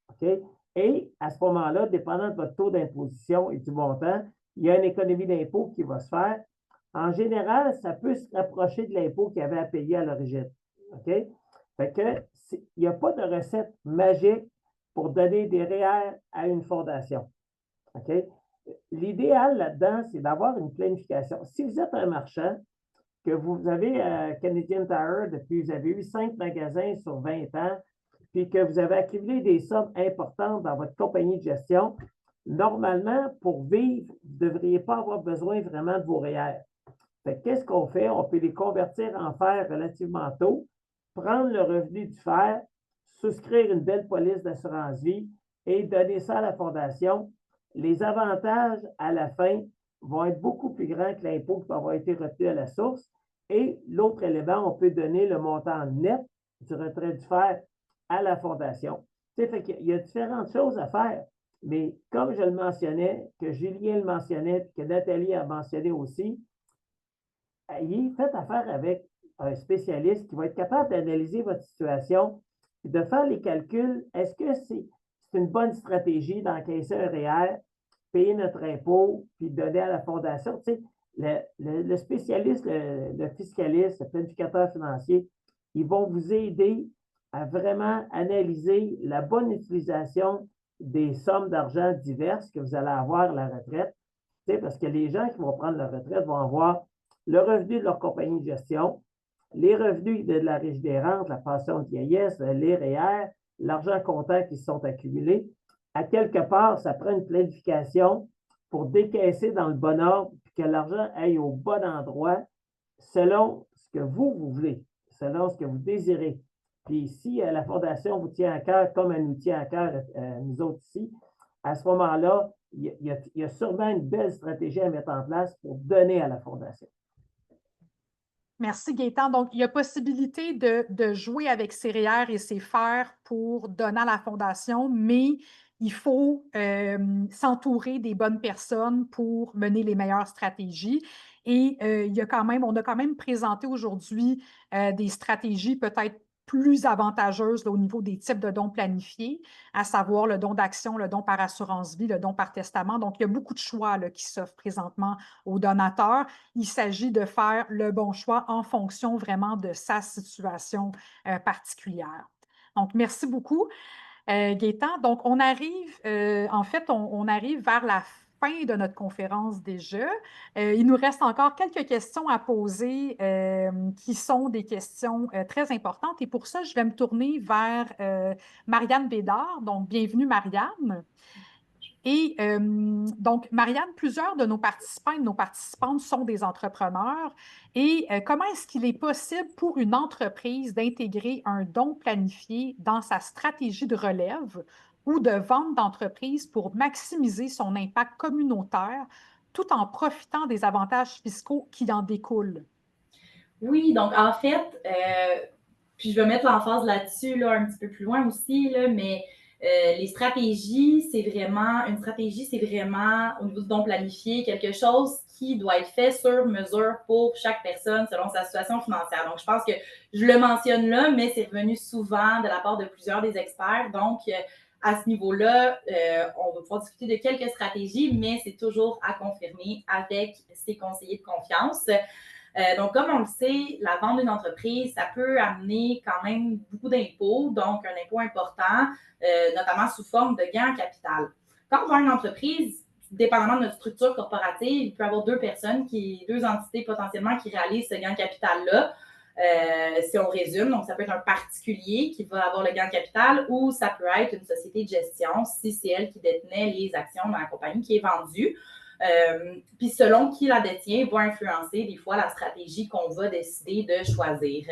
OK? Et à ce moment-là, dépendant de votre taux d'imposition et du montant, il y a une économie d'impôt qui va se faire. En général, ça peut se rapprocher de l'impôt qu'il y avait à payer à l'origine. OK? Fait que, il n'y a pas de recette magique pour donner des REER à une fondation. OK? L'idéal là-dedans, c'est d'avoir une planification. Si vous êtes un marchand, que vous avez Canadian Tire depuis, vous avez eu 5 magasins sur 20 ans, puis que vous avez accumulé des sommes importantes dans votre compagnie de gestion, normalement, pour vivre, vous ne devriez pas avoir besoin vraiment de vos REER. Qu'est-ce qu'on fait? On peut les convertir en fer relativement tôt, prendre le revenu du fer, souscrire une belle police d'assurance vie et donner ça à la fondation. Les avantages à la fin vont être beaucoup plus grands que l'impôt qui va avoir été retenu à la source. Et l'autre élément, on peut donner le montant net du retrait du fer à la fondation. Il y a différentes choses à faire, mais comme je le mentionnais, que Julien le mentionnait, que Nathalie a mentionné aussi, faites affaire avec un spécialiste qui va être capable d'analyser votre situation et de faire les calculs. Est-ce que c'est une bonne stratégie d'encaisser un REER, payer notre impôt, puis donner à la fondation? Tu sais, le spécialiste, le fiscaliste, le planificateur financier, ils vont vous aider à vraiment analyser la bonne utilisation des sommes d'argent diverses que vous allez avoir à la retraite. Tu sais, parce que les gens qui vont prendre la retraite vont avoir le revenu de leur compagnie de gestion, les revenus de la Régie des rentes, la pension de vieillesse, les REER, l'argent comptant qui se sont accumulés. À quelque part, ça prend une planification pour décaisser dans le bon ordre et que l'argent aille au bon endroit selon ce que vous voulez, selon ce que vous désirez. Puis si la Fondation vous tient à cœur, comme elle nous tient à cœur, nous autres ici, à ce moment-là, il y a sûrement une belle stratégie à mettre en place pour donner à la Fondation. Merci Gaëtan. Donc, il y a possibilité de jouer avec ses REER et ses FER pour donner à la Fondation, mais il faut s'entourer des bonnes personnes pour mener les meilleures stratégies. Et on a quand même présenté aujourd'hui des stratégies peut-être plus avantageuses là, au niveau des types de dons planifiés, à savoir le don d'action, le don par assurance vie, le don par testament. Donc, il y a beaucoup de choix là, qui s'offrent présentement aux donateurs. Il s'agit de faire le bon choix en fonction vraiment de sa situation particulière. Donc, merci beaucoup, Gaétan. Donc, on arrive, en fait, on arrive vers la fin de notre conférence déjà. Il nous reste encore quelques questions à poser qui sont des questions très importantes. Et pour ça, je vais me tourner vers Marianne Bédard. Donc, bienvenue, Marianne. Et donc, Marianne, plusieurs de nos participants et de nos participantes sont des entrepreneurs. Et comment est-ce qu'il est possible pour une entreprise d'intégrer un don planifié dans sa stratégie de relève ou de vente d'entreprise pour maximiser son impact communautaire tout en profitant des avantages fiscaux qui en découlent? Oui, donc en fait, puis je vais mettre l'emphase là-dessus là, un petit peu plus loin aussi, là, mais les stratégies, une stratégie, c'est vraiment au niveau du don planifié, quelque chose qui doit être fait sur mesure pour chaque personne selon sa situation financière. Donc, je pense que je le mentionne là, mais c'est revenu souvent de la part de plusieurs des experts. Donc, à ce niveau-là, on va pouvoir discuter de quelques stratégies, mais c'est toujours à confirmer avec ses conseillers de confiance. Donc, comme on le sait, la vente d'une entreprise, ça peut amener quand même beaucoup d'impôts, donc un impôt important, notamment sous forme de gain en capital. Quand on vend une entreprise, dépendamment de notre structure corporative, il peut y avoir deux entités potentiellement qui réalisent ce gain en capital-là. Si on résume, donc ça peut être un particulier qui va avoir le gain en capital ou ça peut être une société de gestion si c'est elle qui détenait les actions dans la compagnie qui est vendue. Puis selon qui la détient, va influencer des fois la stratégie qu'on va décider de choisir.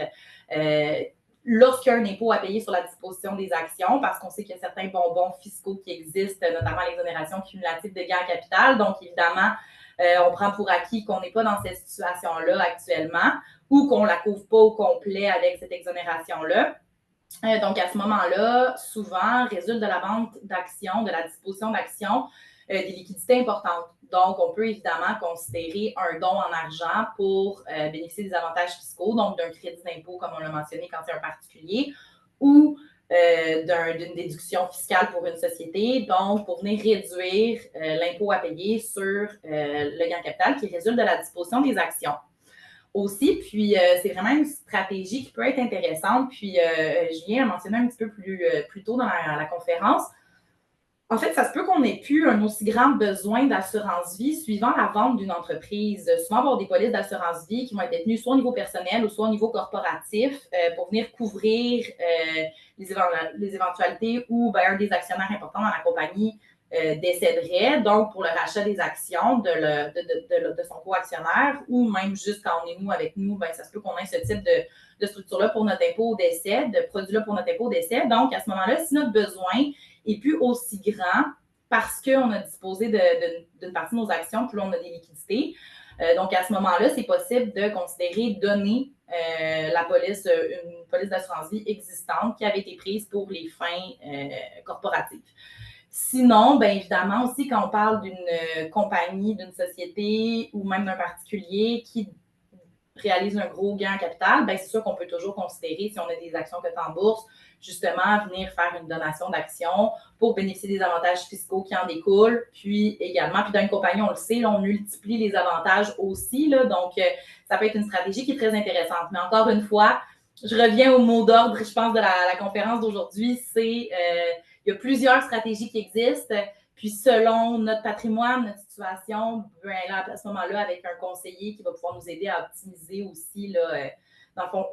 Lorsqu'il y a un impôt à payer sur la disposition des actions, parce qu'on sait qu'il y a certains bonbons fiscaux qui existent, notamment l'exonération cumulative de gains en capital. Donc, évidemment, on prend pour acquis qu'on n'est pas dans cette situation-là actuellement ou qu'on ne la couvre pas au complet avec cette exonération-là. Donc, à ce moment-là, souvent, résulte de la vente d'actions, de la disposition d'actions, des liquidités importantes. Donc, on peut évidemment considérer un don en argent pour bénéficier des avantages fiscaux, donc d'un crédit d'impôt, comme on l'a mentionné quand c'est un particulier, ou d'une déduction fiscale pour une société, donc pour venir réduire l'impôt à payer sur le gain capital qui résulte de la disposition des actions. Aussi, puis c'est vraiment une stratégie qui peut être intéressante, puis Julien a mentionné un petit peu plus tôt dans la conférence. En fait, ça se peut qu'on n'ait plus un aussi grand besoin d'assurance vie suivant la vente d'une entreprise. Souvent, on va avoir des polices d'assurance vie qui vont être détenues soit au niveau personnel ou soit au niveau corporatif pour venir couvrir les éventualités où un des actionnaires importants dans la compagnie décéderait, donc pour le rachat des actions de son co-actionnaire ou même juste quand on est nous avec nous, ça se peut qu'on ait ce type de structure-là pour notre impôt au décès, de produit-là pour notre impôt au décès. Donc, à ce moment-là, si notre besoin est plus aussi grand parce qu'on a disposé d'une partie de nos actions, puis là, on a des liquidités. Donc, à ce moment-là, c'est possible de considérer donner une police d'assurance vie existante qui avait été prise pour les fins corporatives. Sinon, bien évidemment, aussi, quand on parle d'une compagnie, d'une société ou même d'un particulier qui réalise un gros gain en capital, bien c'est sûr qu'on peut toujours considérer, si on a des actions cotées en bourse, justement, venir faire une donation d'actions pour bénéficier des avantages fiscaux qui en découlent. Puis également, puis dans une compagnie, on le sait, là, on multiplie les avantages aussi. Là, donc, ça peut être une stratégie qui est très intéressante. Mais encore une fois, je reviens au mot d'ordre, je pense, de la conférence d'aujourd'hui, c'est il y a plusieurs stratégies qui existent. Puis, selon notre patrimoine, notre situation, bien, là, à ce moment-là, avec un conseiller qui va pouvoir nous aider à optimiser aussi, là, dans le fond,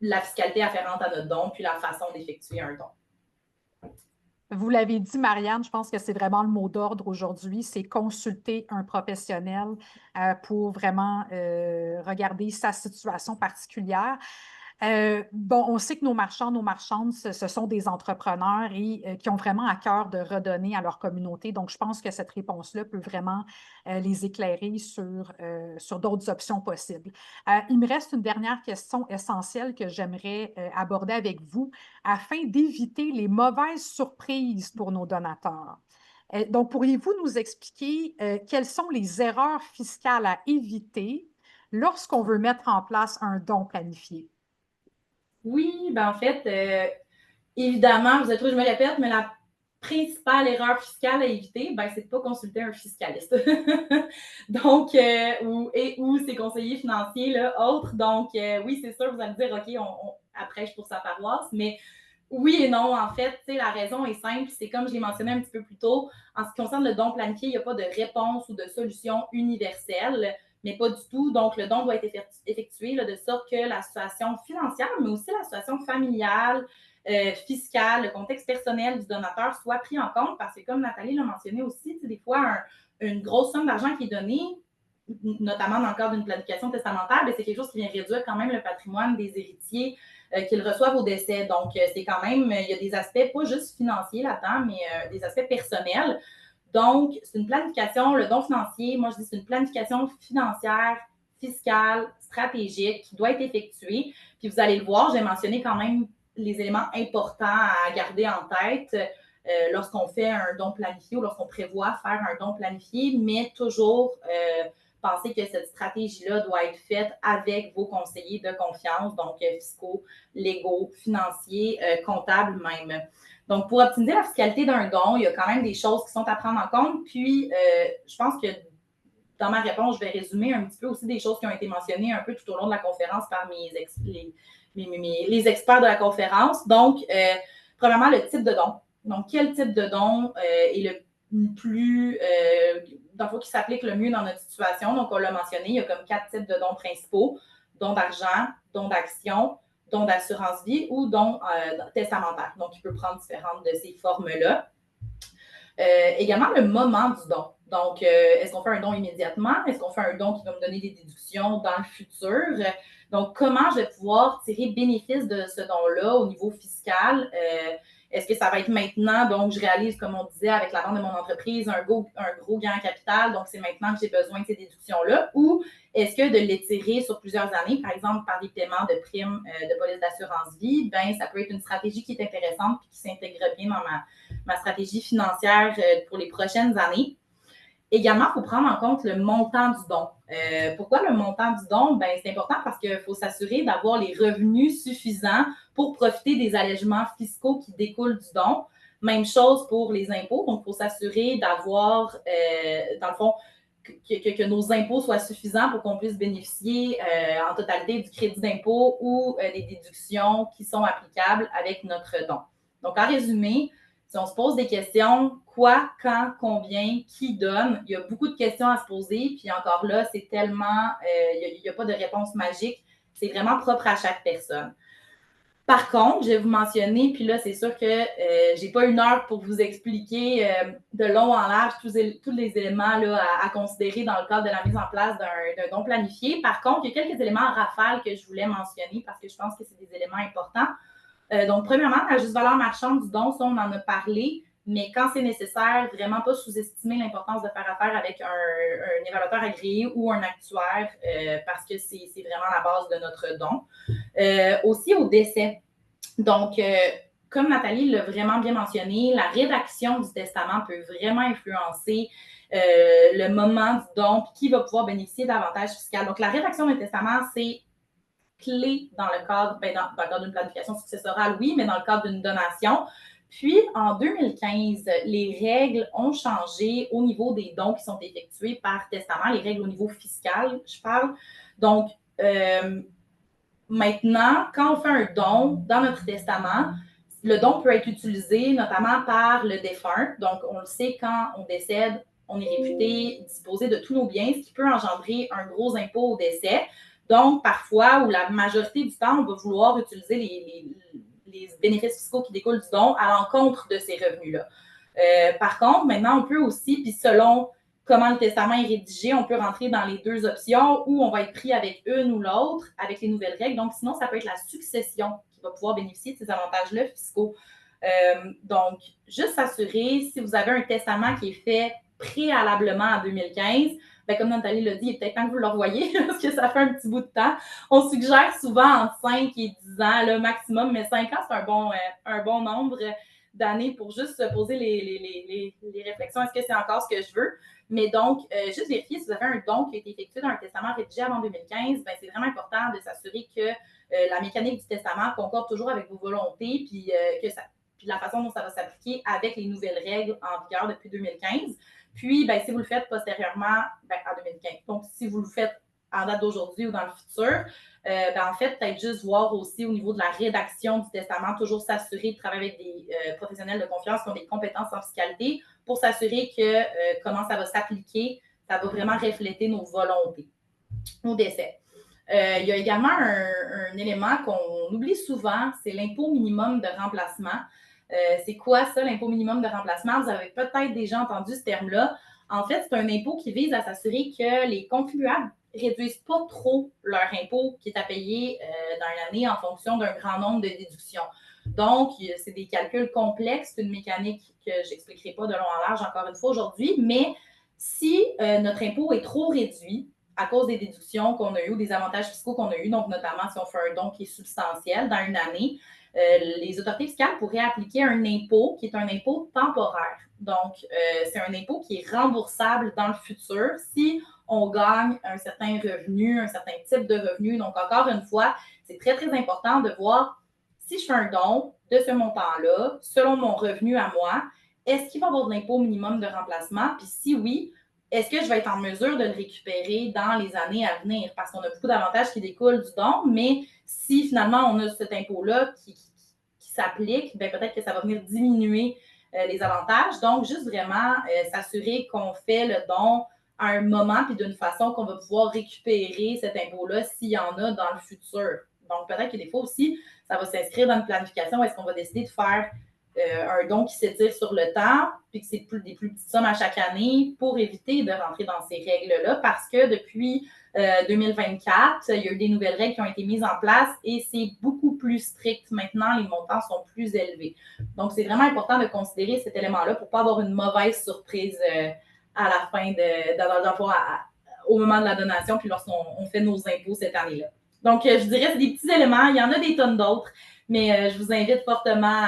la fiscalité afférente à notre don, puis la façon d'effectuer un don. Vous l'avez dit, Marianne, je pense que c'est vraiment le mot d'ordre aujourd'hui, c'est consulter un professionnel pour vraiment regarder sa situation particulière. Bon, on sait que nos marchands, nos marchandes, ce sont des entrepreneurs et qui ont vraiment à cœur de redonner à leur communauté. Donc, je pense que cette réponse-là peut vraiment les éclairer sur d'autres options possibles. Il me reste une dernière question essentielle que j'aimerais aborder avec vous afin d'éviter les mauvaises surprises pour nos donateurs. Donc, pourriez-vous nous expliquer quelles sont les erreurs fiscales à éviter lorsqu'on veut mettre en place un don planifié? Oui, ben en fait, évidemment, vous êtes trop, je me répète, mais la principale erreur fiscale à éviter, ben, c'est de ne pas consulter un fiscaliste. Donc, ou ses conseillers financiers, là, autres. Donc, oui, c'est sûr, vous allez dire, OK, on prêche pour sa paroisse, mais oui et non, en fait, la raison est simple, c'est comme je l'ai mentionné un petit peu plus tôt, en ce qui concerne le don planifié, il n'y a pas de réponse ou de solution universelle, mais pas du tout. Donc, le don doit être effectué là, de sorte que la situation financière, mais aussi la situation familiale, fiscale, le contexte personnel du donateur soit pris en compte parce que, comme Nathalie l'a mentionné aussi, des fois, une grosse somme d'argent qui est donnée, notamment dans le cadre d'une planification testamentaire, c'est quelque chose qui vient réduire quand même le patrimoine des héritiers qu'ils reçoivent au décès. Donc, c'est quand même, il y a des aspects pas juste financiers là-dedans, mais des aspects personnels. Donc, c'est une planification, le don financier, moi je dis c'est une planification financière, fiscale, stratégique qui doit être effectuée. Puis vous allez le voir, j'ai mentionné quand même les éléments importants à garder en tête lorsqu'on fait un don planifié ou lorsqu'on prévoit faire un don planifié, mais toujours penser que cette stratégie-là doit être faite avec vos conseillers de confiance, donc fiscaux, légaux, financiers, comptables même. Donc, pour optimiser la fiscalité d'un don, il y a quand même des choses qui sont à prendre en compte. Puis, je pense que dans ma réponse, je vais résumer un petit peu aussi des choses qui ont été mentionnées un peu tout au long de la conférence par les experts de la conférence. Donc, premièrement, le type de don. Donc, quel type de don est le plus, dans le fond, qui s'applique le mieux dans notre situation? Donc, on l'a mentionné, il y a comme 4 types de dons principaux: don d'argent, don d'action, don d'assurance vie ou don testamentaire. Donc, il peut prendre différentes de ces formes-là. Également, le moment du don. Donc, est-ce qu'on fait un don immédiatement? Est-ce qu'on fait un don qui va me donner des déductions dans le futur? Donc, comment je vais pouvoir tirer bénéfice de ce don-là au niveau fiscal? Est-ce que ça va être maintenant? Donc, je réalise, comme on disait, avec la vente de mon entreprise, un gros gain en capital. Donc, c'est maintenant que j'ai besoin de ces déductions-là. Ou est-ce que de l'étirer sur plusieurs années, par exemple par des paiements de primes de police d'assurance vie, ben ça peut être une stratégie qui est intéressante et qui s'intègre bien dans ma stratégie financière pour les prochaines années. Également, il faut prendre en compte le montant du don. Pourquoi le montant du don? Ben, c'est important parce qu'il faut s'assurer d'avoir les revenus suffisants pour profiter des allègements fiscaux qui découlent du don. Même chose pour les impôts. Donc, il faut s'assurer d'avoir, dans le fond, que nos impôts soient suffisants pour qu'on puisse bénéficier en totalité du crédit d'impôt ou des déductions qui sont applicables avec notre don. Donc, en résumé, si on se pose des questions, quoi, quand, combien, qui donne, il y a beaucoup de questions à se poser. Puis encore là, c'est tellement, il n'y a pas de réponse magique. C'est vraiment propre à chaque personne. Par contre, je vais vous mentionner, puis là, c'est sûr que je n'ai pas une heure pour vous expliquer de long en large tous les éléments là, à considérer dans le cadre de la mise en place d'un don planifié. Par contre, il y a quelques éléments en rafale que je voulais mentionner parce que je pense que c'est des éléments importants. Donc, premièrement, la juste valeur marchande du don, ça, on en a parlé, mais quand c'est nécessaire, vraiment pas sous-estimer l'importance de faire affaire avec un évaluateur agréé ou un actuaire parce que c'est vraiment la base de notre don. Aussi au décès. Donc, comme Nathalie l'a vraiment bien mentionné, la rédaction du testament peut vraiment influencer le moment du don et qui va pouvoir bénéficier d'avantages fiscaux. Donc, la rédaction d'un testament, c'est clé dans le cadre, dans le cadre d'une planification successorale, oui, mais dans le cadre d'une donation. Puis, en 2015, les règles ont changé au niveau des dons qui sont effectués par testament, les règles au niveau fiscal, je parle. Donc, maintenant, quand on fait un don dans notre testament, le don peut être utilisé notamment par le défunt. Donc, on le sait, quand on décède, on est réputé disposer de tous nos biens, ce qui peut engendrer un gros impôt au décès. Donc, parfois, ou la majorité du temps, on va vouloir utiliser les bénéfices fiscaux qui découlent du don à l'encontre de ces revenus-là. Par contre, maintenant, on peut aussi, puis selon comment le testament est rédigé, on peut rentrer dans les deux options où on va être pris avec une ou l'autre avec les nouvelles règles. Donc, sinon, ça peut être la succession qui va pouvoir bénéficier de ces avantages-là fiscaux. Donc, juste s'assurer, si vous avez un testament qui est fait préalablement en 2015, bien, comme Nathalie l'a dit, il est peut-être temps que vous le revoyez parce que ça fait un petit bout de temps. On suggère souvent entre 5 et 10 ans, là, maximum, mais 5 ans, c'est un bon nombre. d'années pour juste se poser les réflexions. Est-ce que c'est encore ce que je veux? Mais donc, juste vérifier si vous avez un don qui a été effectué dans un testament rédigé avant 2015, ben, c'est vraiment important de s'assurer que la mécanique du testament concorde toujours avec vos volontés, puis la façon dont ça va s'appliquer avec les nouvelles règles en vigueur depuis 2015. Puis, ben, si vous le faites postérieurement, ben, en 2015. Donc, si vous le faites en date d'aujourd'hui ou dans le futur, ben, en fait, peut-être juste voir aussi au niveau de la rédaction du testament, toujours s'assurer de travailler avec des professionnels de confiance qui ont des compétences en fiscalité pour s'assurer que comment ça va s'appliquer, ça va vraiment refléter nos volontés au décès. Il y a également un élément qu'on oublie souvent, c'est l'impôt minimum de remplacement. C'est quoi ça, l'impôt minimum de remplacement? Vous avez peut-être déjà entendu ce terme-là. En fait, c'est un impôt qui vise à s'assurer que les contribuables réduisent pas trop leur impôt qui est à payer dans l'année en fonction d'un grand nombre de déductions. Donc, c'est des calculs complexes, c'est une mécanique que je n'expliquerai pas de long en large encore une fois aujourd'hui, mais si notre impôt est trop réduit à cause des déductions qu'on a eues ou des avantages fiscaux qu'on a eus, donc notamment si on fait un don qui est substantiel dans une année, les autorités fiscales pourraient appliquer un impôt qui est un impôt temporaire. Donc, c'est un impôt qui est remboursable dans le futur si on gagne un certain revenu, un certain type de revenu. Donc, encore une fois, c'est très, très important de voir si je fais un don de ce montant-là, selon mon revenu à moi, est-ce qu'il va y avoir de l'impôt minimum de remplacement? Puis si oui, est-ce que je vais être en mesure de le récupérer dans les années à venir? Parce qu'on a beaucoup d'avantages qui découlent du don, mais si finalement on a cet impôt-là qui s'applique, bien, peut-être que ça va venir diminuer les avantages. Donc, juste vraiment s'assurer qu'on fait le don à un moment puis d'une façon qu'on va pouvoir récupérer cet impôt-là s'il y en a dans le futur. Donc, peut-être que des fois aussi, ça va s'inscrire dans une planification. Est-ce qu'on va décider de faire un don qui s'étire sur le temps, puis que c'est des plus petites sommes à chaque année pour éviter de rentrer dans ces règles-là, parce que depuis 2024, il y a eu des nouvelles règles qui ont été mises en place et c'est beaucoup plus strict maintenant, les montants sont plus élevés. Donc, c'est vraiment important de considérer cet élément-là pour ne pas avoir une mauvaise surprise à la fin au moment de la donation, puis lorsqu'on fait nos impôts cette année-là. Donc, je dirais que c'est des petits éléments, il y en a des tonnes d'autres, mais je vous invite fortement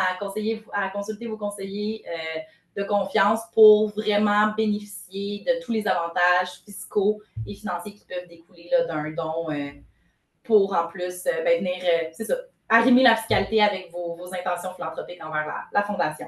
à consulter vos conseillers de confiance pour vraiment bénéficier de tous les avantages fiscaux et financiers qui peuvent découler d'un don pour en plus venir, c'est ça, arrimer la fiscalité avec vos intentions philanthropiques envers la Fondation.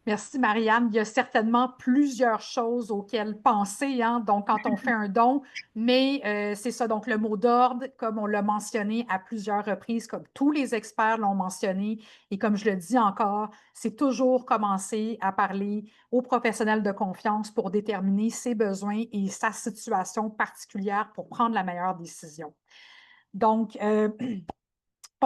Merci, Marianne. Il y a certainement plusieurs choses auxquelles penser, hein, donc quand on fait un don, mais c'est ça, donc le mot d'ordre, comme on l'a mentionné à plusieurs reprises, comme tous les experts l'ont mentionné, et comme je le dis encore, c'est toujours commencer à parler aux professionnels de confiance pour déterminer ses besoins et sa situation particulière pour prendre la meilleure décision. Donc,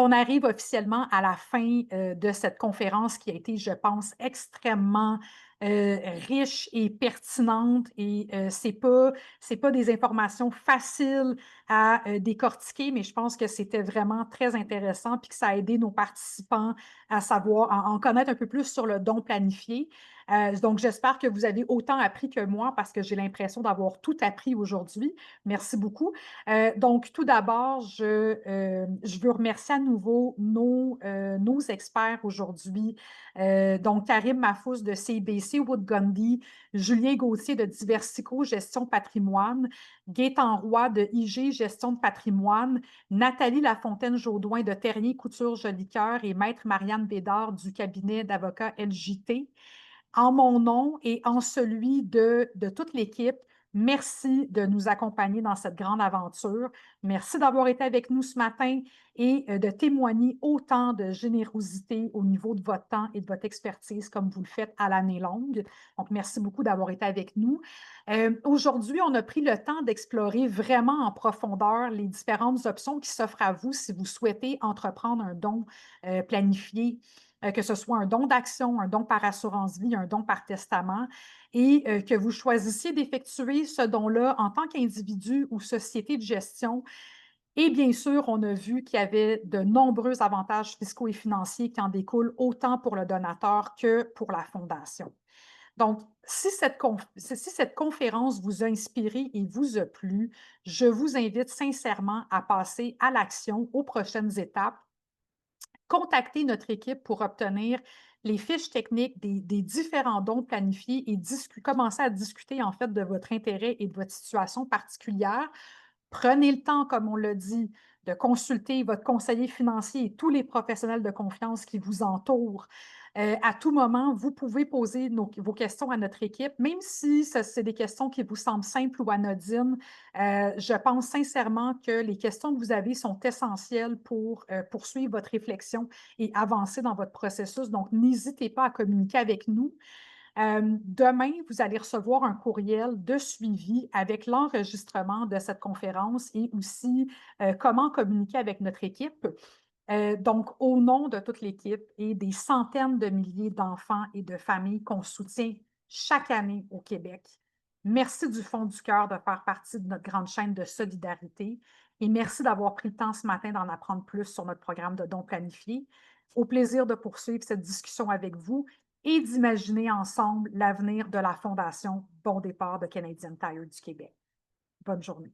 on arrive officiellement à la fin de cette conférence qui a été, je pense, extrêmement riche et pertinente et c'est pas des informations faciles à décortiquer, mais je pense que c'était vraiment très intéressant puis que ça a aidé nos participants à savoir, en connaître un peu plus sur le don planifié. Donc, j'espère que vous avez autant appris que moi parce que j'ai l'impression d'avoir tout appris aujourd'hui. Merci beaucoup. Donc, tout d'abord, je veux remercier à nouveau nos experts aujourd'hui. Donc, Karim Mahfouz de CIBC Wood Gundy, Julien Gauthier de Diversico Gestion Patrimoine, Gaétan Roy de IG Gestion de Patrimoine, Nathalie Lafontaine-Jaudoin de Terrier Couture Jolicoeur et Maître Marianne Bédard du cabinet d'avocats LJT. En mon nom et en celui de toute l'équipe, merci de nous accompagner dans cette grande aventure. Merci d'avoir été avec nous ce matin et de témoigner autant de générosité au niveau de votre temps et de votre expertise comme vous le faites à l'année longue. Donc, merci beaucoup d'avoir été avec nous. Aujourd'hui, on a pris le temps d'explorer vraiment en profondeur les différentes options qui s'offrent à vous si vous souhaitez entreprendre un don planifié. Que ce soit un don d'action, un don par assurance vie, un don par testament, et que vous choisissiez d'effectuer ce don-là en tant qu'individu ou société de gestion. Et bien sûr, on a vu qu'il y avait de nombreux avantages fiscaux et financiers qui en découlent autant pour le donateur que pour la fondation. Donc, si cette conférence vous a inspiré et vous a plu, je vous invite sincèrement à passer à l'action aux prochaines étapes contactez notre équipe pour obtenir les fiches techniques des différents dons planifiés et commencer à discuter en fait de votre intérêt et de votre situation particulière. Prenez le temps, comme on l'a dit, de consulter votre conseiller financier et tous les professionnels de confiance qui vous entourent. À tout moment, vous pouvez poser vos questions à notre équipe, même si c'est des questions qui vous semblent simples ou anodines. Je pense sincèrement que les questions que vous avez sont essentielles pour poursuivre votre réflexion et avancer dans votre processus. Donc, n'hésitez pas à communiquer avec nous. Demain, vous allez recevoir un courriel de suivi avec l'enregistrement de cette conférence et aussi comment communiquer avec notre équipe. Donc, au nom de toute l'équipe et des centaines de milliers d'enfants et de familles qu'on soutient chaque année au Québec, merci du fond du cœur de faire partie de notre grande chaîne de solidarité et merci d'avoir pris le temps ce matin d'en apprendre plus sur notre programme de dons planifiés. Au plaisir de poursuivre cette discussion avec vous et d'imaginer ensemble l'avenir de la Fondation Bon Départ de Canadian Tire du Québec. Bonne journée.